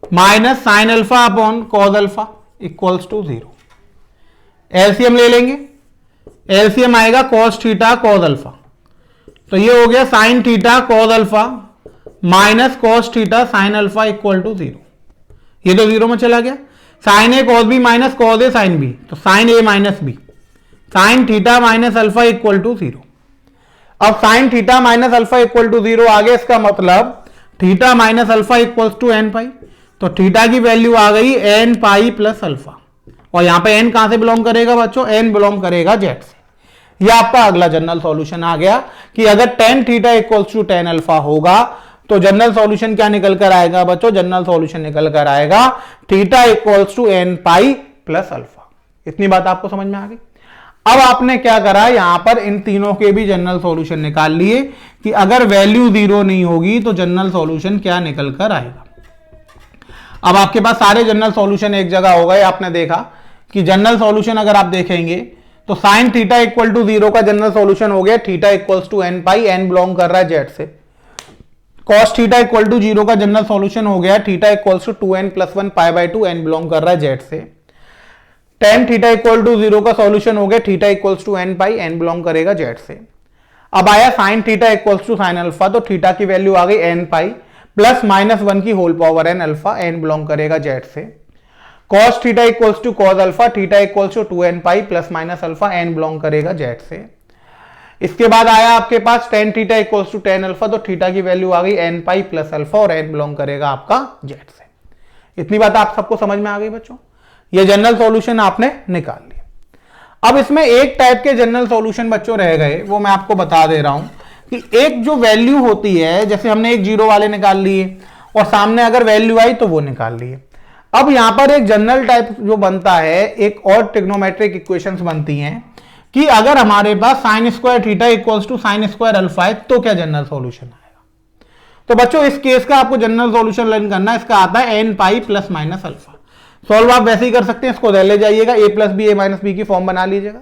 minus sin alpha upon cos alpha equals to 0। LCM ले लेंगे, एलसीएम आएगा cos थीटा cos अल्फा, तो ये हो गया sin theta cos alpha minus cos theta sin alpha equal to 0। ये तो 0 में चला गया। sin A cos B minus cos A sin B, तो sin A minus B, sin theta minus alpha equal to 0। अब sin theta minus alpha equal to 0 आ गया, इसका मतलब theta minus alpha equals to n pi, तो theta की value आ गई n पाई प्लस अल्फा। और यहां पे n कहां से बिलोंग करेगा बच्चों, n बिलोंग करेगा z से। यह आपका अगला जनरल सॉल्यूशन आ गया कि अगर tan theta equals to tan alpha होगा तो जनरल सॉल्यूशन क्या निकल कर आएगा बच्चों, जनरल सॉल्यूशन निकल कर आएगा theta equals to n pi plus alpha. इतनी बात आपको समझ में आ गई। अब आपने क्या करा, यहां पर इन तीनों के भी जनरल सॉल्यूशन निकाल लिए कि अगर वैल्यू 0 नहीं होगी तो जनरल सॉल्यूशन क्या निकल कर आएगा। अब आपके पास सारे जनरल सॉल्यूशन एक जगह हो गए। आपने देखा कि जनरल सॉल्यूशन अगर आप देखेंगे तो sin थीटा इक्वल टू 0 का जनरल सॉल्यूशन हो गया theta equals to n pi, n belong कर रहा है z से। cos थीटा इक्वल टू 0 का जनरल सॉल्यूशन हो गया theta equals to 2n plus 1 pi by 2, n belong कर रहा है z से। tan थीटा इक्वल टू 0 का सॉल्यूशन हो गया theta equals to n pi, n belong करेगा z से। अब आया sin theta equals to sin alpha, तो थीटा की वैल्यू आ गई n पाई प्लस माइनस 1 की whole power n alpha, n belong करेगा z से। cos theta equals to cos alpha, theta equals to 2n pi plus minus alpha, n belong करेगा z से। इसके बाद आया आपके पास tan theta equals to tan अल्फा, तो थीटा की वैल्यू आ गई n पाई प्लस अल्फा और n बिलोंग करेगा आपका z से। इतनी बात आप सबको समझ में आ गई बच्चों। ये जनरल सॉल्यूशन आपने निकाल लिया। अब इसमें एक टाइप के जनरल सॉल्यूशन बच्चों रह गए, वो मैं आपको बता दे रहा हूं कि एक जो वैल्यू होती है, जैसे हमने एक जीरो वाले निकाल लिए और सामने अगर वैल्यू आई तो वो निकाल लिए। अब यहां पर एक जनरल टाइप जो बनता है, एक और ट्रिग्नोमेट्रिक इक्वेशंस बनती हैं कि अगर हमारे पास sine square theta equals to sine square alpha है तो क्या जनरल सॉल्यूशन आएगा। तो बच्चों इस केस का आपको जनरल सॉल्यूशन लर्न करना है। इसका आता है n pi plus minus alpha. Solve आप वैसे ही कर सकते हैं, इसको ले जाइएगा, a plus B, a minus B की फॉर्म बना लीजिएगा।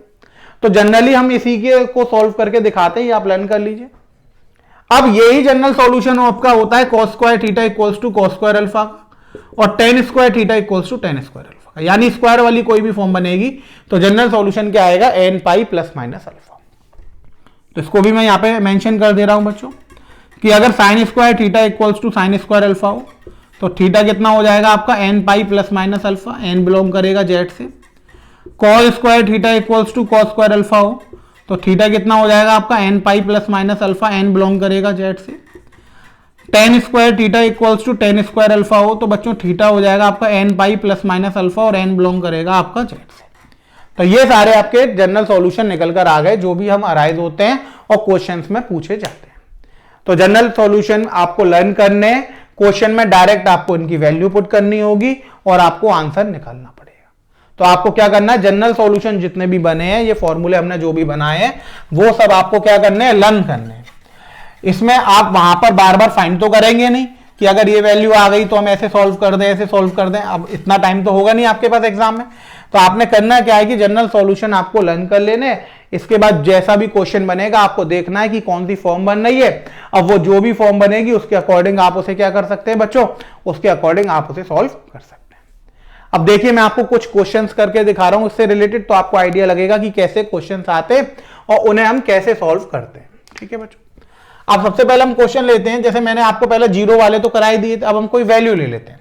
तो जनरली हम इसी के को सॉल्व करके दिखाते हैं, आप लर्न कर लीजिए। अब यही जनरल सॉल्यूशन आपका होता है cos square theta equals to cos square alpha का और tan square theta equals to tan square alpha का, यानी स्क्वायर वाली कोई भी फॉर्म बनेगी तो जनरल सॉल्यूशन क्या आएगा, n pi plus minus alpha. तो इसको भी मैं यहां पे मेंशन कर दे रहा हूं बच्चों कि अगर sine square theta equals to sine square alpha हो तो थीटा कितना हो जाएगा आपका n pi plus minus alpha, n belong करेगा z से। cos square theta equals to cos square alpha हो तो थीटा कितना हो जाएगा आपका n pi plus minus alpha, n belong करेगा z से। tan square theta equals to tan square alpha हो तो बच्चों थीटा हो जाएगा आपका n pi plus minus alpha और n बिलोंग करेगा आपका z से। तो ये सारे आपके जनरल सॉल्यूशन निकल कर आ गए जो भी हम अराइज होते हैं और क्वेश्चंस में पूछे जाते हैं। तो जनरल सॉल्यूशन आपको लर्न करने, क्वेश्चन में डायरेक्ट आपको इनकी वैल्यू पुट करनी होगी और आपको आंसर निकालना पड़ेगा। तो आपको क्या करना है, जनरल सॉल्यूशन जितने भी बने हैं, ये फॉर्मूले हमने जो भी बनाए हैं वो सब आपको क्या करने हैं, लर्न करने हैं। इसमें आप वहां पर बार बार फाइंड तो करेंगे नहीं कि अगर ये वैल्यू आ गई तो हम ऐसे सॉल्व कर दें, ऐसे सॉल्व कर दें। अब इतना टाइम तो होगा नहीं आपके पास एग्जाम में, तो आपने करना क्या है कि जनरल सॉल्यूशन आपको लर्न कर लेने। इसके बाद जैसा भी क्वेश्चन बनेगा आपको देखना है कि कौन सी फॉर्म बन रही है। अब वो जो भी फॉर्म बनेगी उसके अकॉर्डिंग आप उसे क्या कर सकते हैं बच्चों, उसके अकॉर्डिंग आप उसे सॉल्व कर सकते हैं। अब देखिए मैं आपको कुछ क्वेश्चंस करके दिखा रहा हूं इससे रिलेटेड, तो आपको आइडिया लगेगा कि कैसे क्वेश्चंस आते हैं और उन्हें हम कैसे सॉल्व करते हैं। ठीक है बच्चों, अब सबसे पहले हम क्वेश्चन लेते हैं। जैसे मैंने आपको पहले जीरो वाले तो कराई दिए थे, अब हम कोई वैल्यू ले लेते हैं।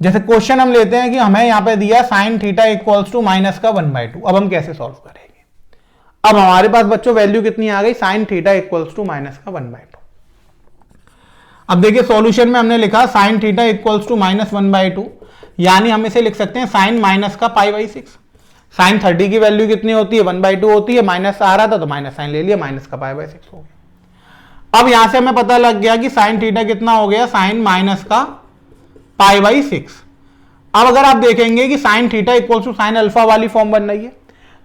जैसे क्वेश्चन हम लेते हैं कि हमें यहां पे दिया sine theta equals to minus का 1/2। अब हम कैसे सॉल्व करेंगे। अब हमारे पास बच्चों वैल्यू कितनी आ गई, sine theta equals to minus का 1/2। अब देखिए सॉल्यूशन में हमने लिखा sine theta equals to minus 1/2, यानी हम इसे लिख सकते हैं साइन माइनस का π/6। साइन 30 की वैल्यू कितनी होती है, 1/2 होती है। माइनस आ रहा था तो माइनस साइन ले लिया, माइनस का π/6 हो गया। अब यहां से हमें पता लग गया कि साइन थीटा कितना हो गया, साइन माइनस का π/6। अब अगर आप देखेंगे कि sine theta equals to sine alpha वाली फॉर्म बन रही है,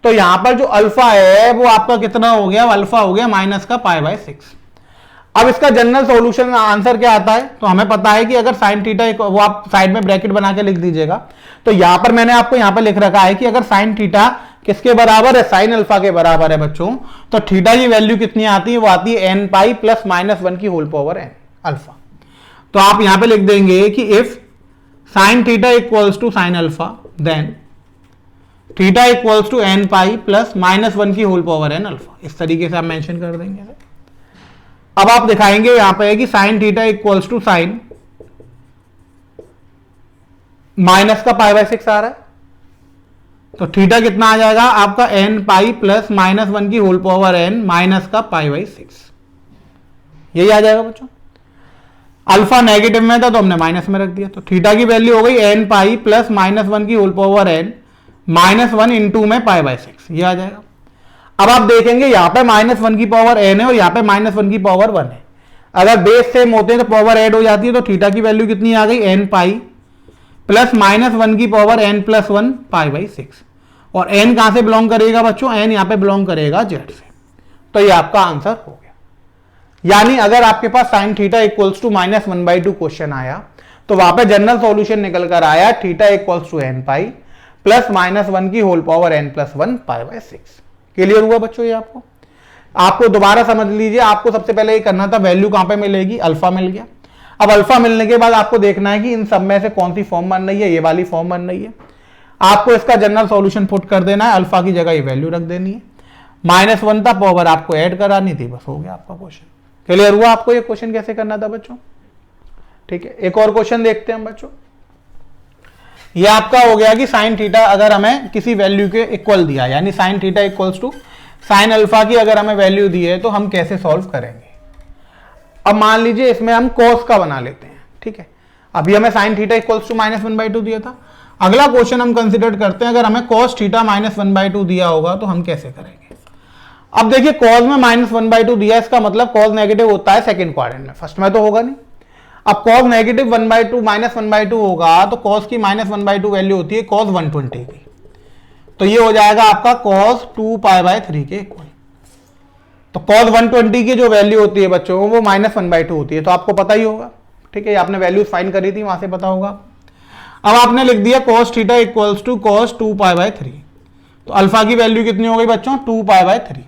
तो यहां पर जो अल्फा है वो आपका कितना हो गया, अल्फा हो गया माइनस का π/6। अब इसका जनरल सॉल्यूशन आंसर क्या आता है, तो हमें पता है कि अगर साइन थीटा, वो आप साइड में ब्रैकेट बना के लिख दीजिएगा। तो यहां पर मैंने आपको यहां पर लिख रखा है कि अगर साइन थीटा किसके बराबर है, साइन अल्फा के बराबर है बच्चों, तो थीटा की वैल्यू कितनी आती है, वो आती है n pi plus minus one की होल पावर एन अल्फा। तो आप यहां पे लिख देंगे कि if sine theta equals to sine alpha then theta equals to N pi plus minus one की होल पावर एन अल्फा। इस तरीके से आप मेंशन कर देंगे। अब आप दिखाएंगे यहां पे कि sine theta equals to sine minus का पाई बाय 6 आ रहा है, तो थीटा कितना आ जाएगा आपका n pi plus minus one की होल पावर एन माइनस का पाई बाय 6, यही आ जाएगा बच्चों। अल्फा नेगेटिव में था तो हमने माइनस में रख दिया, तो थीटा की वैल्यू हो गई N pi plus minus one की whole power N minus one into में पाई बाय 6, ये आ जाएगा। अब आप देखेंगे यहां पे माइनस वन की पावर एन है और यहां पे माइनस वन की पावर 1 है। अगर बेस सेम होते हैं तो पावर ऐड हो जाती है, तो थीटा की वैल्यू कितनी आ गई, N pi plus minus one की power N plus one pi by 6। और एन कहां से बिलोंग करेगा बच्चों, एन यहां पे बिलोंग करेगा जेड से। तो ये आपका आंसर हो गया। यानी अगर आपके पास sine theta equals to minus one by two question आया तो वहां पे जनरल सॉल्यूशन निकल कर आया theta equals to N pi plus minus one की whole power N plus one pi by 6। Clear हुआ बच्चों ये आपको दोबारा समझ लीजिए। आपको सबसे पहले ये करना था वैल्यू कहां पे मिलेगी, अल्फा मिल गया। अब अल्फा मिलने के बाद आपको देखना है कि इन सब में से कौन सी फॉर्म बन रही है, ये वाली फॉर्म बन रही है। आपको इसका जनरल सॉल्यूशन पुट कर देना है, अल्फा की जगह ये वैल्यू रख देनी है। माइनस वन था, पावर आपको ऐड करानी थी, बस हो गया आपका क्वेश्चन। क्लियर हुआ आपको ये क्वेश्चन कैसे करना था बच्चों। ठीक है, एक और क्वेश्चन देखते हैं बच्चों। ये आपका हो गया कि साइन थीटा अगर हमें किसी वैल्यू के इक्वल दिया, यानी sine theta equals to sine alpha की अगर हमें वैल्यू दी है तो हम कैसे सॉल्व करेंगे। अब मान लीजिए इसमें हम कॉस का बना लेते हैं। ठीक है, अभी हमें sine theta equals to minus one by two दिया था। अगला क्वेश्चन हम कंसिडर करते हैं अगर हमें cos theta minus one by two दिया होगा तो हम कैसे करेंगे। अब देखिए कॉस में माइनस वन बाई टू दिया, इसका मतलब कॉस नेगेटिव होता है सेकंड क्वाड्रेंट में, फर्स्ट में तो होगा नहीं। अब cos negative one by to minus one by to होगा तो कॉस की minus one by to value होती है कॉस 120 की, तो ये हो जाएगा आपका कॉस 2 पाई बाय 3 के इक्वल। तो कॉस 120 की जो वैल्यू होती है बच्चों वो माइनस वन बाई टू होती है, तो आपको पता ही होगा। ठीक है, आपने वैल्यूज फाइंड करी थी, वहां से पता होगा। अब आपने लिख दिया cos theta equals to cos 2 pi by 3, तो अल्फा की वैल्यू कितनी हो गई बच्चों, 2 पाई बाय 3।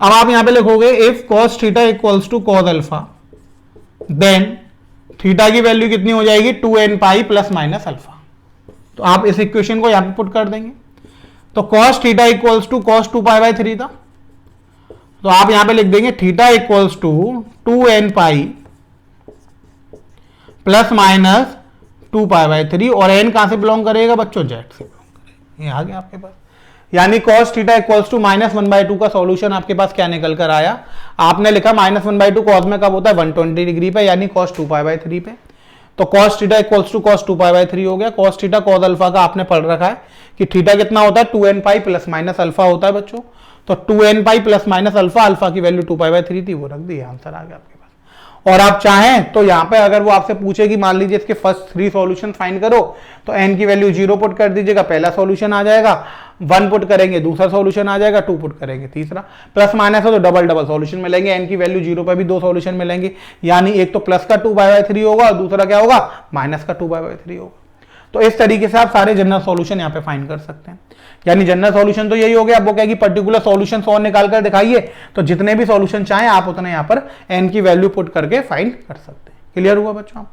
अब आप यहां पे लिखोगे if cos theta equals to cos alpha then theta की वैल्यू कितनी हो जाएगी 2n pi plus minus alpha. तो आप इस इक्वेशन को यहां पे पुट कर देंगे। तो cos theta equals to cos 2 pi by 3 था, तो आप यहां पे लिख देंगे theta equals to 2n pi plus minus 2 pi by 3, और n कहां से बिलोंग करेगा बच्चों, जेड से बिलोंग करेगा। ये आ गया आपके पास। यानी cos theta equals to minus one by two का सॉल्यूशन आपके पास क्या निकल कर आया, आपने लिखा minus one by two cos में कब होता है 120 डिग्री पे, यानी कॉस 2 पाई बाय 3 पे। तो cos theta equals to cos 2 pi by 3 हो गया। कॉस थीटा कॉस अल्फा का आपने पढ़ रखा है कि थीटा कितना होता है 2n pi plus minus alpha होता है बच्चों। तो 2n pi plus minus alpha, alpha की वैल्यू 2 पाई बाय 3 थी, वो रख दी, आंसर आ गया आपके पास। और आप चाहें तो यहां पे अगर वो आपसे पूछे कि मान लीजिए इसके फर्स्ट 3 सॉल्यूशन फाइंड करो, तो n की वैल्यू 0 पुट कर दीजिएगा, पहला सॉल्यूशन आ जाएगा। 1 पुट करेंगे दूसरा सॉल्यूशन आ जाएगा, 2 पुट करेंगे तीसरा। प्लस माइनस हो तो डबल डबल सॉल्यूशन मिलेंगे, n की वैल्यू 0 पर भी 2 सॉल्यूशन मिलेंगे, यानी एक तो प्लस का 2 पाई बाय 3 होगा और दूसरा क्या होगा, माइनस का 2 पाई बाय 3 होगा। तो इस तरीके से आप सारे जनरल सॉल्यूशन यहाँ पे फाइंड कर सकते हैं। यानी जनरल सॉल्यूशन तो यही हो गया। अब वो कहेगी पर्टिकुलर सॉल्यूशन और निकाल कर दिखाइए, तो जितने भी सॉल्यूशन चाहें आप उतने यहाँ पर n की वैल्यू पुट करके फाइंड कर सकते हैं। क्लियर हुआ बच्चों।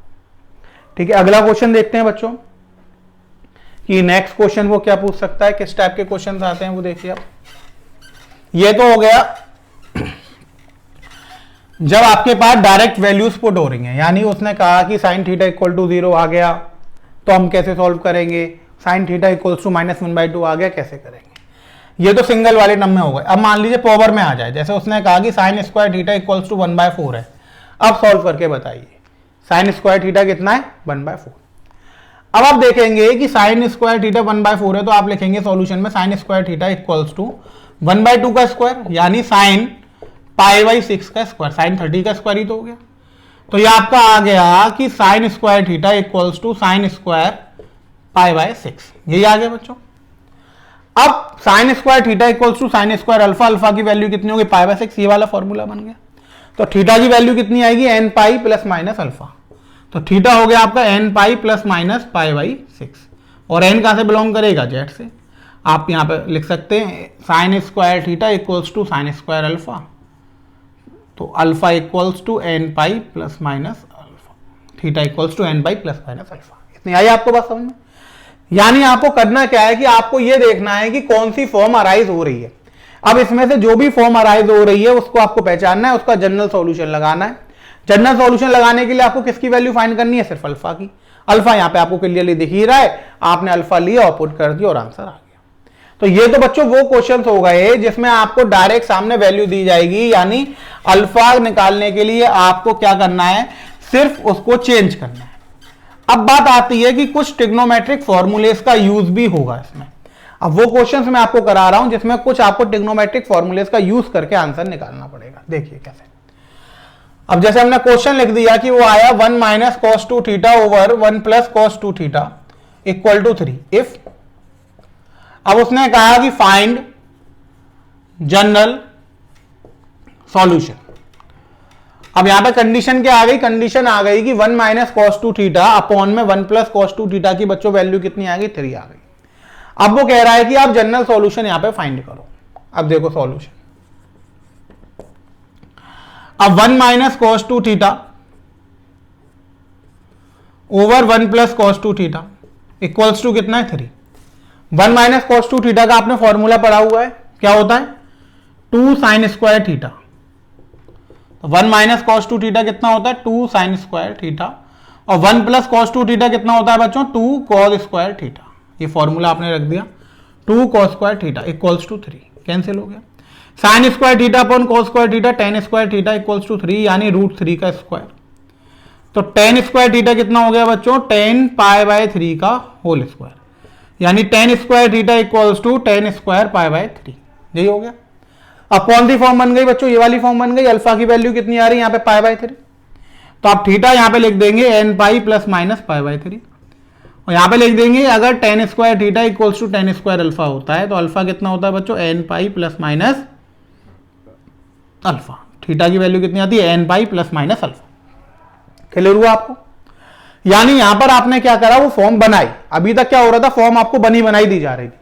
ठीक है, अगला क्वेश्चन देखते हैं बच्चों कि नेक्स्ट क्वेश्चन वो क्या पूछ सकता है, किस टाइप के क्वेश्चन आते हैं वो देखिए आप। ये तो हो गया जब आपके पास डायरेक्ट वैल्यूज पुट हो रही हैं, यानी उसने कहा कि साइन थीटा इक्वल टू 0 आ गया तो हम कैसे सॉल्व करेंगे, sine theta equals to minus one by two आ गया कैसे करेंगे। ये तो सिंगल वाले टर्म में हो गए। अब मान लीजिए पावर में आ जाए, जैसे उसने कहा कि sine square theta equals to 1/4 है। अब सॉल्व करके बताइए साइन स्क्वायर थीटा कितना है 1/4। अब आप देखेंगे कि साइन स्क्वायर थीटा 1/4 है, तो आप लिखेंगे सॉल्यूशन में sine square theta equals to 1/2 का स्क्वायर, यानी साइन पाई बाई 6 का स्क्वायर, साइन 30 का स्क्वायर ही तो हो गया। तो ये आपका आ गया कि sine square theta equals to sine square pi by 6, यही आ गया बच्चों। अब sine square theta equals to sine square alpha, alpha की वैल्यू कितनी होगी पाई बाय 6, ये वाला फॉर्मूला बन गया। तो थीटा की वैल्यू कितनी आएगी, n pi plus minus alpha. तो थीटा हो गया आपका n pi plus minus pi by 6, और एन कहां से बिलोंग करेगा, जेड से। आप यहां पे लिख सकते हैं sine square theta equals to sine square alpha, तो alpha equals to N pi plus minus alpha, theta equals to N pi plus minus alpha. इतनी आई आपको बात समझ में। यानी आपको करना क्या है कि आपको यह देखना है कि कौन सी फॉर्म अराइज हो रही है। अब इसमें से जो भी फॉर्म अराइज हो रही है उसको आपको पहचानना है, उसका जनरल सॉल्यूशन लगाना है। जनरल सॉल्यूशन लगाने के लिए आपको किसकी वैल्यू फाइंड करनी है, सिर्फ अल्फा की। अल्फा यहां पे आपको क्लियरली दिख ही रहा है, आपने अल्फा लिया और पुट कर दिया और आंसर आ गया। तो ये तो बच्चों वो क्वेश्चन हो गए जिसमें आपको डायरेक्ट सामने वैल्यू दी जाएगी, यानी अल्फा निकालने के लिए आपको क्या करना है, सिर्फ उसको चेंज करना है। अब बात आती है कि कुछ ट्रिग्नोमेट्रिक फॉर्मूलेस का यूज भी होगा इसमें। अब वो क्वेश्चंस मैं आपको करा रहा हूं जिसमें कुछ आपको ट्रिग्नोमेट्रिक फॉर्मूलेस का यूज करके आंसर निकालना पड़ेगा। देखिए कैसे। अब जैसे हमने क्वेश्चन लिख दिया कि वो आया 1 minus cos 2 theta over 1 plus cos 2 theta equal to 3 if. अब उसने कहा कि फाइंड जनरल सॉल्यूशन। अब यहां पे कंडीशन क्या आ गई, कंडीशन आ गई कि 1 माइनस कॉस 2 थीटा अपॉन में 1 प्लस कॉस 2 थीटा की बच्चों वैल्यू कितनी आ गई, 3 आ गई। अब वो कह रहा है कि आप जनरल सॉल्यूशन यहां पे फाइंड करो। अब देखो सॉल्यूशन, अब 1 minus cos 2 theta over 1 plus cos 2 theta equals to कितना है, 3। 1 माइनस कॉस 2 थीटा का आपने फॉर्मूला पढ़ा हुआ है, क्या होता है, 2 sine square theta. 1 minus cos 2 theta कितना होता है, 2 साइन स्क्वायर थीटा, और 1 प्लस कॉस 2 थीटा कितना होता है बच्चों, 2 कॉस स्क्वायर थीटा। ये फॉर्मूला आपने रख दिया, 2 cos square theta equals to 3, cancel हो गया। Sine square theta upon cos square theta, tan square theta equals to 3, यानी √3 का स्क्वायर। तो tan स्क्वायर थीटा कितना हो गया बच्चों, tan पाई बाय 3 का होल स्क्वायर, यानी tan square theta equals to tan square pi by 3। यही हो गया। अब कौन सी फॉर्म बन गई बच्चों, ये वाली फॉर्म बन गई। अल्फा की वैल्यू कितनी आ रही है यहाँ पे, पाई बाय 3। तो आप थीटा यहां पे लिख देंगे n pi plus minus pi by 3, और यहां पे लिख देंगे अगर tan square theta equals to tan square alpha होता है तो अल्फा कितना होता है बच्चों, n pi plus minus alpha. Theta की वैल्यू कितनी आती है, n pi plus minus alpha. Clear हुआ आपको। यानी यहां पर आपने क्या करा, वो फॉर्म बनाई। अभी तक क्या हो रहा था, फॉर्म आपको बनी बनाई दी जा रही थी।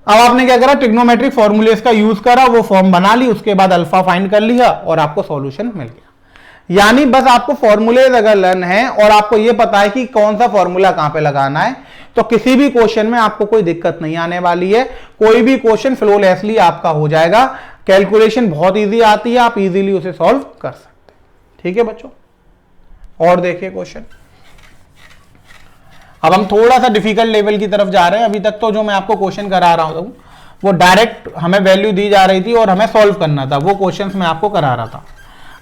अब आपने क्या करा, ट्रिग्नोमेट्रिक फॉर्मूलेस का यूज करा, वो फॉर्म बना ली, उसके बाद अल्फा फाइंड कर लिया और आपको सॉल्यूशन मिल गया। यानी बस आपको फॉर्मूलेज अगर लर्न है और आपको ये पता है कि कौन सा फॉर्मूला कहां पे लगाना है, तो किसी भी क्वेश्चन में आपको कोई दिक्कत नहीं आने वाली है। कोई भी क्वेश्चन फ्लोलेसली आपका हो जाएगा। कैलकुलेशन बहुत इजी आती है, आप इजीली उसे सॉल्व कर सकते हैं। ठीक है बच्चों, और देखिए क्वेश्चन। अब हम थोड़ा सा डिफिकल्ट लेवल की तरफ जा रहे हैं। अभी तक तो जो मैं आपको क्वेश्चन करा रहा हूं वो डायरेक्ट हमें वैल्यू दी जा रही थी और हमें सॉल्व करना था, वो क्वेश्चंस मैं आपको करा रहा था।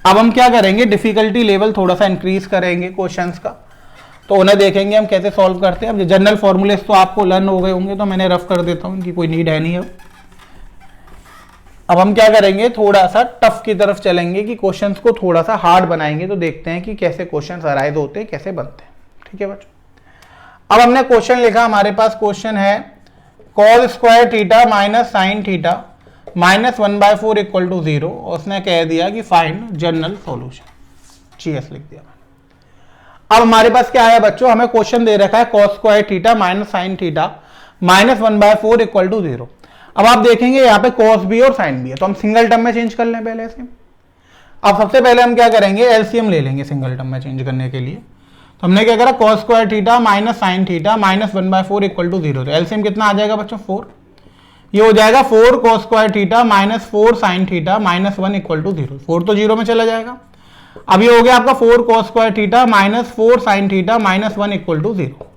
अब हम क्या करेंगे, डिफिकल्टी लेवल थोड़ा सा इंक्रीज करेंगे क्वेश्चंस का, तो उन्हें देखेंगे हम कैसे सॉल्व करते हैं। अब जनरल फॉर्मूलेस तो आपको लर्न हो गए होंगे, तो मैंने रफ कर देता हूं, इनकी कोई नीड है नहीं। अब हम क्या करेंगे, थोड़ा सा टफ की तरफ चलेंगे कि क्वेश्चंस को थोड़ा सा हार्ड बनाएंगे, तो देखते हैं कि कैसे क्वेश्चंस अराइज होते हैं, कैसे बनते हैं। ठीक है बच्चों। अब हमने क्वेश्चन लिखा, हमारे पास क्वेश्चन है cos square theta minus sine theta minus 1/4 equal to 0, और उसने कह दिया कि फाइंड जनरल सॉल्यूशन। GS लिख दिया। अब हमारे पास क्या है बच्चों, हमें क्वेश्चन दे रखा है cos square theta minus sine theta minus 1/4 equal to 0। अब आप देखेंगे यहाँ पे कॉस भी और साइन भी है, तो हम सिंगल टर्म में चेंज कर लें पहले से। अब सबसे पहले हम क्या करेंगे, एलसीएम ले लेंगे सिंगल टर्म में चेंज करने के लिए। तो हमने क्या करा, cos square theta minus sine theta minus 1/4 equal to 0। तो एलसीएम कितना आ जाएगा बच्चों, 4। ये हो जाएगा 4 cos square theta minus 4 sine theta minus 1 equal to 0। 4 तो 0 में चला जाएगा। अब ये हो गया आपका 4 cos square theta minus 4 sine theta minus 1 equal to 0।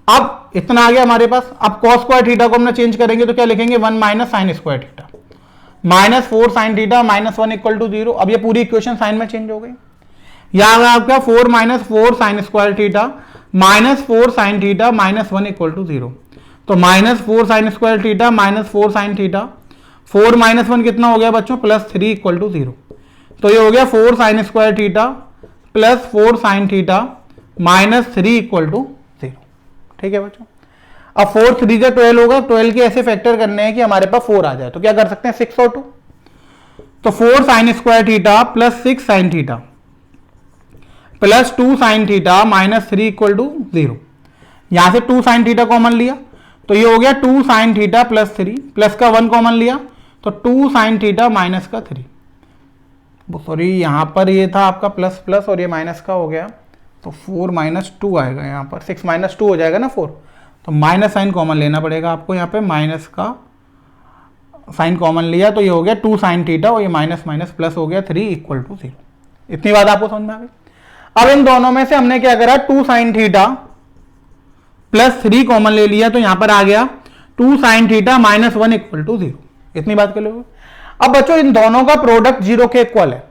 अब इतना आ गया हमारे पास। अब कॉस स्क्वायर थीटा को हमने चेंज करेंगे तो क्या लिखेंगे, 1 minus sine square theta minus 4 sine theta minus 1 equal to 0। अब ये पूरी इक्वेशन साइन में चेंज हो गई। यहां आपका 4 minus 4 sine square theta minus 4 sine theta minus 1 equal to 0। तो minus 4 sine square theta minus 4 sine theta, 4 minus 1 कितना हो गया बच्चों, प्लस 3 इक्वल टू 0। तो ये हो गया 4 sine square theta plus 4 sine theta minus 3 equal to 0। ठीक है बच्चों। अब 4 3 का 12 होगा, 12 के ऐसे फैक्टर करने हैं कि हमारे पास 4 आ जाए। तो क्या कर सकते हैं, 6 और 2। तो 4 sine square theta plus 6 sine theta plus 2 sine theta minus 3 equal to 0। यहां से 2 साइन थीटा कॉमन लिया तो ये हो गया 2 साइन थीटा प्लस 3, प्लस का 1 कॉमन लिया तो 2 साइन थीटा माइनस का 3, सॉरी यहां पर ये था आपका प्लस प्लस और ये माइनस का हो गया तो 4 माइनस 2 आएगा, यहाँ पर 6 माइनस 2 हो जाएगा ना 4, तो माइनस साइन कॉमन लेना पड़ेगा आपको, यहाँ पे माइनस का साइन कॉमन लिया तो ये हो गया 2 साइन थीटा और ये माइनस माइनस प्लस हो गया 3 इक्वल टू 0। इतनी बात आपको समझ में आ गई। अब इन दोनों में से हमने क्या करा, 2 साइन थीटा प्लस 3 कॉमन ले लिया तो यहां पर आ गया 2 sine theta minus 1 equal to 0। इतनी बात कर लो। अब बच्चों इन दोनों का प्रोडक्ट 0 के इक्वल है,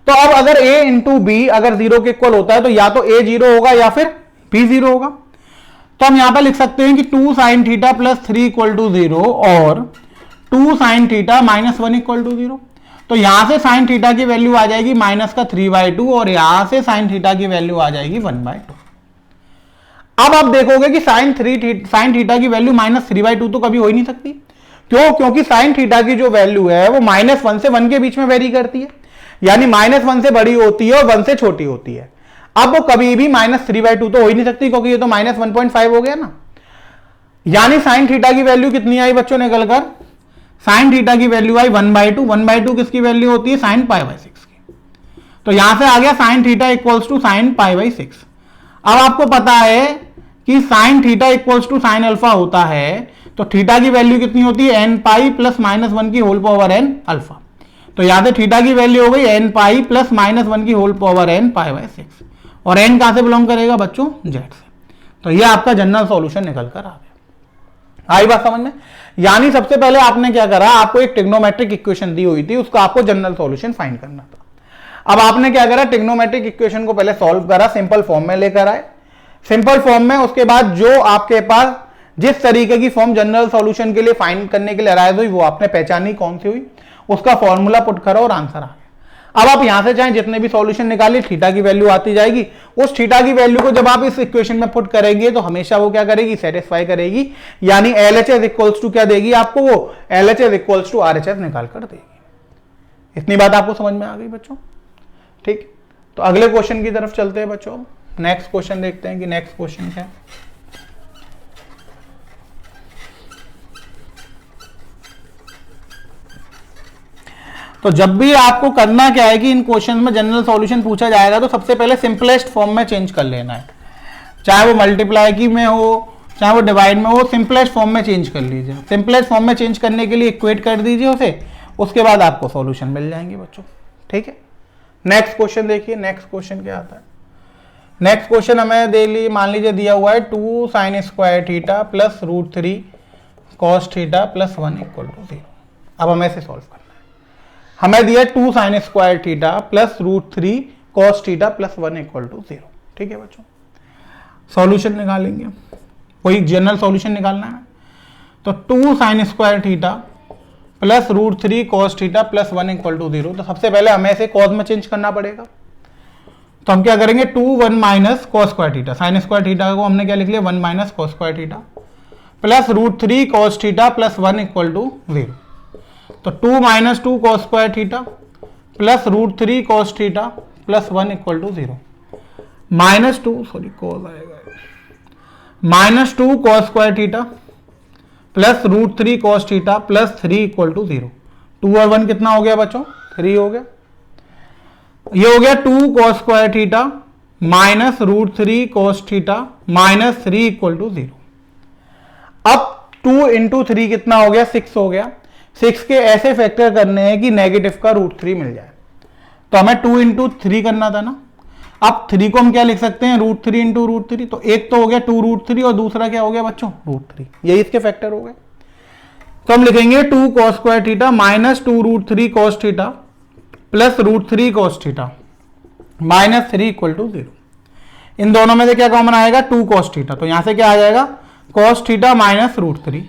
तो अब अगर a इंटू बी अगर 0 के इक्वल होता है तो या तो a 0 होगा या फिर b 0 होगा। तो हम यहां पर लिख सकते हैं कि 2 sine theta plus 3 equal to 0 और 2 sine theta minus 1 equal to 0। तो यहां से साइन थीटा की वैल्यू आ जाएगी माइनस का 3/2 और यहां से साइन थीटा की वैल्यू आ जाएगी 1/2। अब आप देखोगे कि साइन थीटा की वैल्यू माइनस 3/2 तो कभी हो ही नहीं सकती। क्यों? क्योंकि साइन थीटा की जो वैल्यू है वो -1 से 1 के बीच में वेरी करती है, यानी -1 से बड़ी होती है और 1 से छोटी होती है। अब वो कभी भी -3/2 तो हो ही नहीं सकती क्योंकि ये तो -1.5 हो गया ना। यानी साइन थीटा की वैल्यू कितनी आई बच्चों निकलकर, साइन थीटा की वैल्यू आई 1/2। 1/2 किसकी वैल्यू होती है, साइन π/6 की। तो यहां से आ गया sine theta equals to sine π/6। अब आपको पता है कि sine theta equals to sine alpha होता है, तो थीटा की वैल्यू कितनी होती है, n पाई प्लस -1 की होल पावर n अल्फा। तो यहां से थीटा की वैल्यू हो गई n पाई प्लस -1 की होल पावर n π/6 और n कहां से बिलोंग करेगा बच्चों, z से। तो ये आपका जनरल सॉल्यूशन निकल कर आ गया। आई बात समझ में। यानी सबसे पहले आपने क्या करा, आपको एक ट्रिग्नोमेट्रिक इक्वेशन दी हुई थी, उसका आपको जनरल सॉल्यूशन फाइंड करना था। अब आपने क्या करा, ट्रिग्नोमेट्रिक इक्वेशन को पहले सॉल्व करा, सिंपल फॉर्म में लेकर आए, सिंपल फॉर्म में। उसके बाद जो आपके पास जिस तरीके की फॉर्म जनरल सॉल्यूशन के लिए फाइंड करने के लिए अराइज हुई वो आपने पहचानी कौन सी हुई, उसका फॉर्मूला पुट करा और आंसर आ गया। अब आप यहां से चाहे जितने भी सॉल्यूशन निकालिए, थीटा की वैल्यू आती जाएगी। उस थीटा की वैल्यू को जब आप इस इक्वेशन में पुट करेंगे तो हमेशा वो क्या करेगी, सेटिस्फाई करेगी। यानी LHS इक्वल्स टू क्या देगी आपको, वो LHS इक्वल्स टू RHS निकाल कर देगी। इतनी बात आपको समझ में आ गई बच्चों, ठीक। तो अगले क्वेश्चन की तरफ चलते हैं बच्चों। नेक्स्ट क्वेश्चन देखते हैं कि नेक्स्ट क्वेश्चन क्या है। तो जब भी आपको करना क्या है कि इन क्वेश्चन में जनरल सॉल्यूशन पूछा जाएगा तो सबसे पहले सिंपलेस्ट फॉर्म में चेंज कर लेना है, चाहे वो मल्टीप्लाई की में हो चाहे वो डिवाइड में हो, सिंपलेस्ट फॉर्म में चेंज कर लीजिए। सिंपलेस्ट फॉर्म में चेंज करने के लिए इक्वेट कर दीजिए उसे, उसके बाद आपको सॉल्यूशन मिल जाएंगे बच्चों, ठीक है। नेक्स्ट क्वेश्चन देखिए, नेक्स्ट क्वेश्चन क्या आता है। नेक्स्ट क्वेश्चन हमें दे ली, मान लीजिए दिया हुआ है 2 sine square theta plus √3 cos theta plus 1 equal to 0। अब हमें इसे सॉल्व करना है। हमें दिया 2 sine square theta plus √3 cos theta plus 1 equal to 0, ठीक है बच्चों। सॉल्यूशन निकालेंगे, कोई जनरल सॉल्यूशन निकालना है। तो 2 sine square theta plus √3 cos theta plus 1 equal to 0। तो सबसे पहले हमें इसे कॉस में चेंज करना पड़ेगा। तो हम क्या करेंगे, 2 1 minus cos square theta, sine square theta को हमने क्या लिख लिया 1 minus cos square theta plus √3 cos theta plus 1 equal to 0। तो 2 minus 2 cos square theta plus √3 cos theta plus 1 equal to 0 minus 2 sorry cos आएगा minus 2 cos square theta plus √3 cos theta plus 3 equal to 0। 2 और 1 कितना हो गया बच्चों, 3 हो गया। ये हो गया 2 cos square theta minus √3 cos theta minus 3 equal to 0। अब 2 इंटू 3 कितना हो गया, 6 हो गया। 6 के ऐसे फैक्टर करने हैं कि नेगेटिव का √3 मिल जाए। तो हमें 2 इंटू 3 करना था ना। अब 3 को हम क्या लिख सकते हैं, √3 इंटू √3। तो एक तो हो गया 2√3 और दूसरा क्या हो गया बच्चों, √3। यही इसके फैक्टर हो गए। तो हम लिखेंगे 2 cos square theta minus 2√3 cos theta plus √3 cos theta minus 3 equal to 0। इन दोनों में से क्या कॉमन आएगा, 2 कॉस थीटा। तो यहां से क्या आ जाएगा, कॉस थीटा माइनस √3।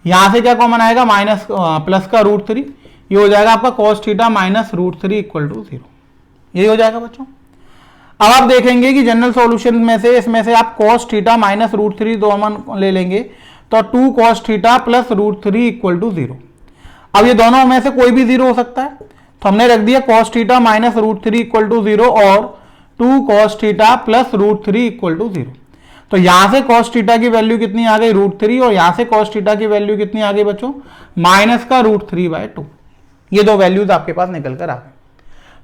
यहां से क्या कॉमन आएगा, माइनस प्लस का √3। ये हो जाएगा आपका cos theta minus √3 equal to 0। यही हो जाएगा बच्चों। अब आप देखेंगे कि जनरल सॉल्यूशन में से इसमें से आप कॉस थीटा माइनस √3 दो कॉमन ले लेंगे तो 2 cos theta plus √3 equal to 0। अब ये दोनों में से कोई भी 0 हो सकता है, तो हमने रख दिया cos theta minus root three equal to 0 और 2 cos theta plus root three equal to 0। तो यहां से cos थीटा की वैल्यू कितनी आ गई रूट थ्री, और यहां से cos थीटा की वैल्यू कितनी आ गई बच्चों माइनस का रूट थ्री बाय टू। ये दो वैल्यूज आपके पास निकल कर आ गए।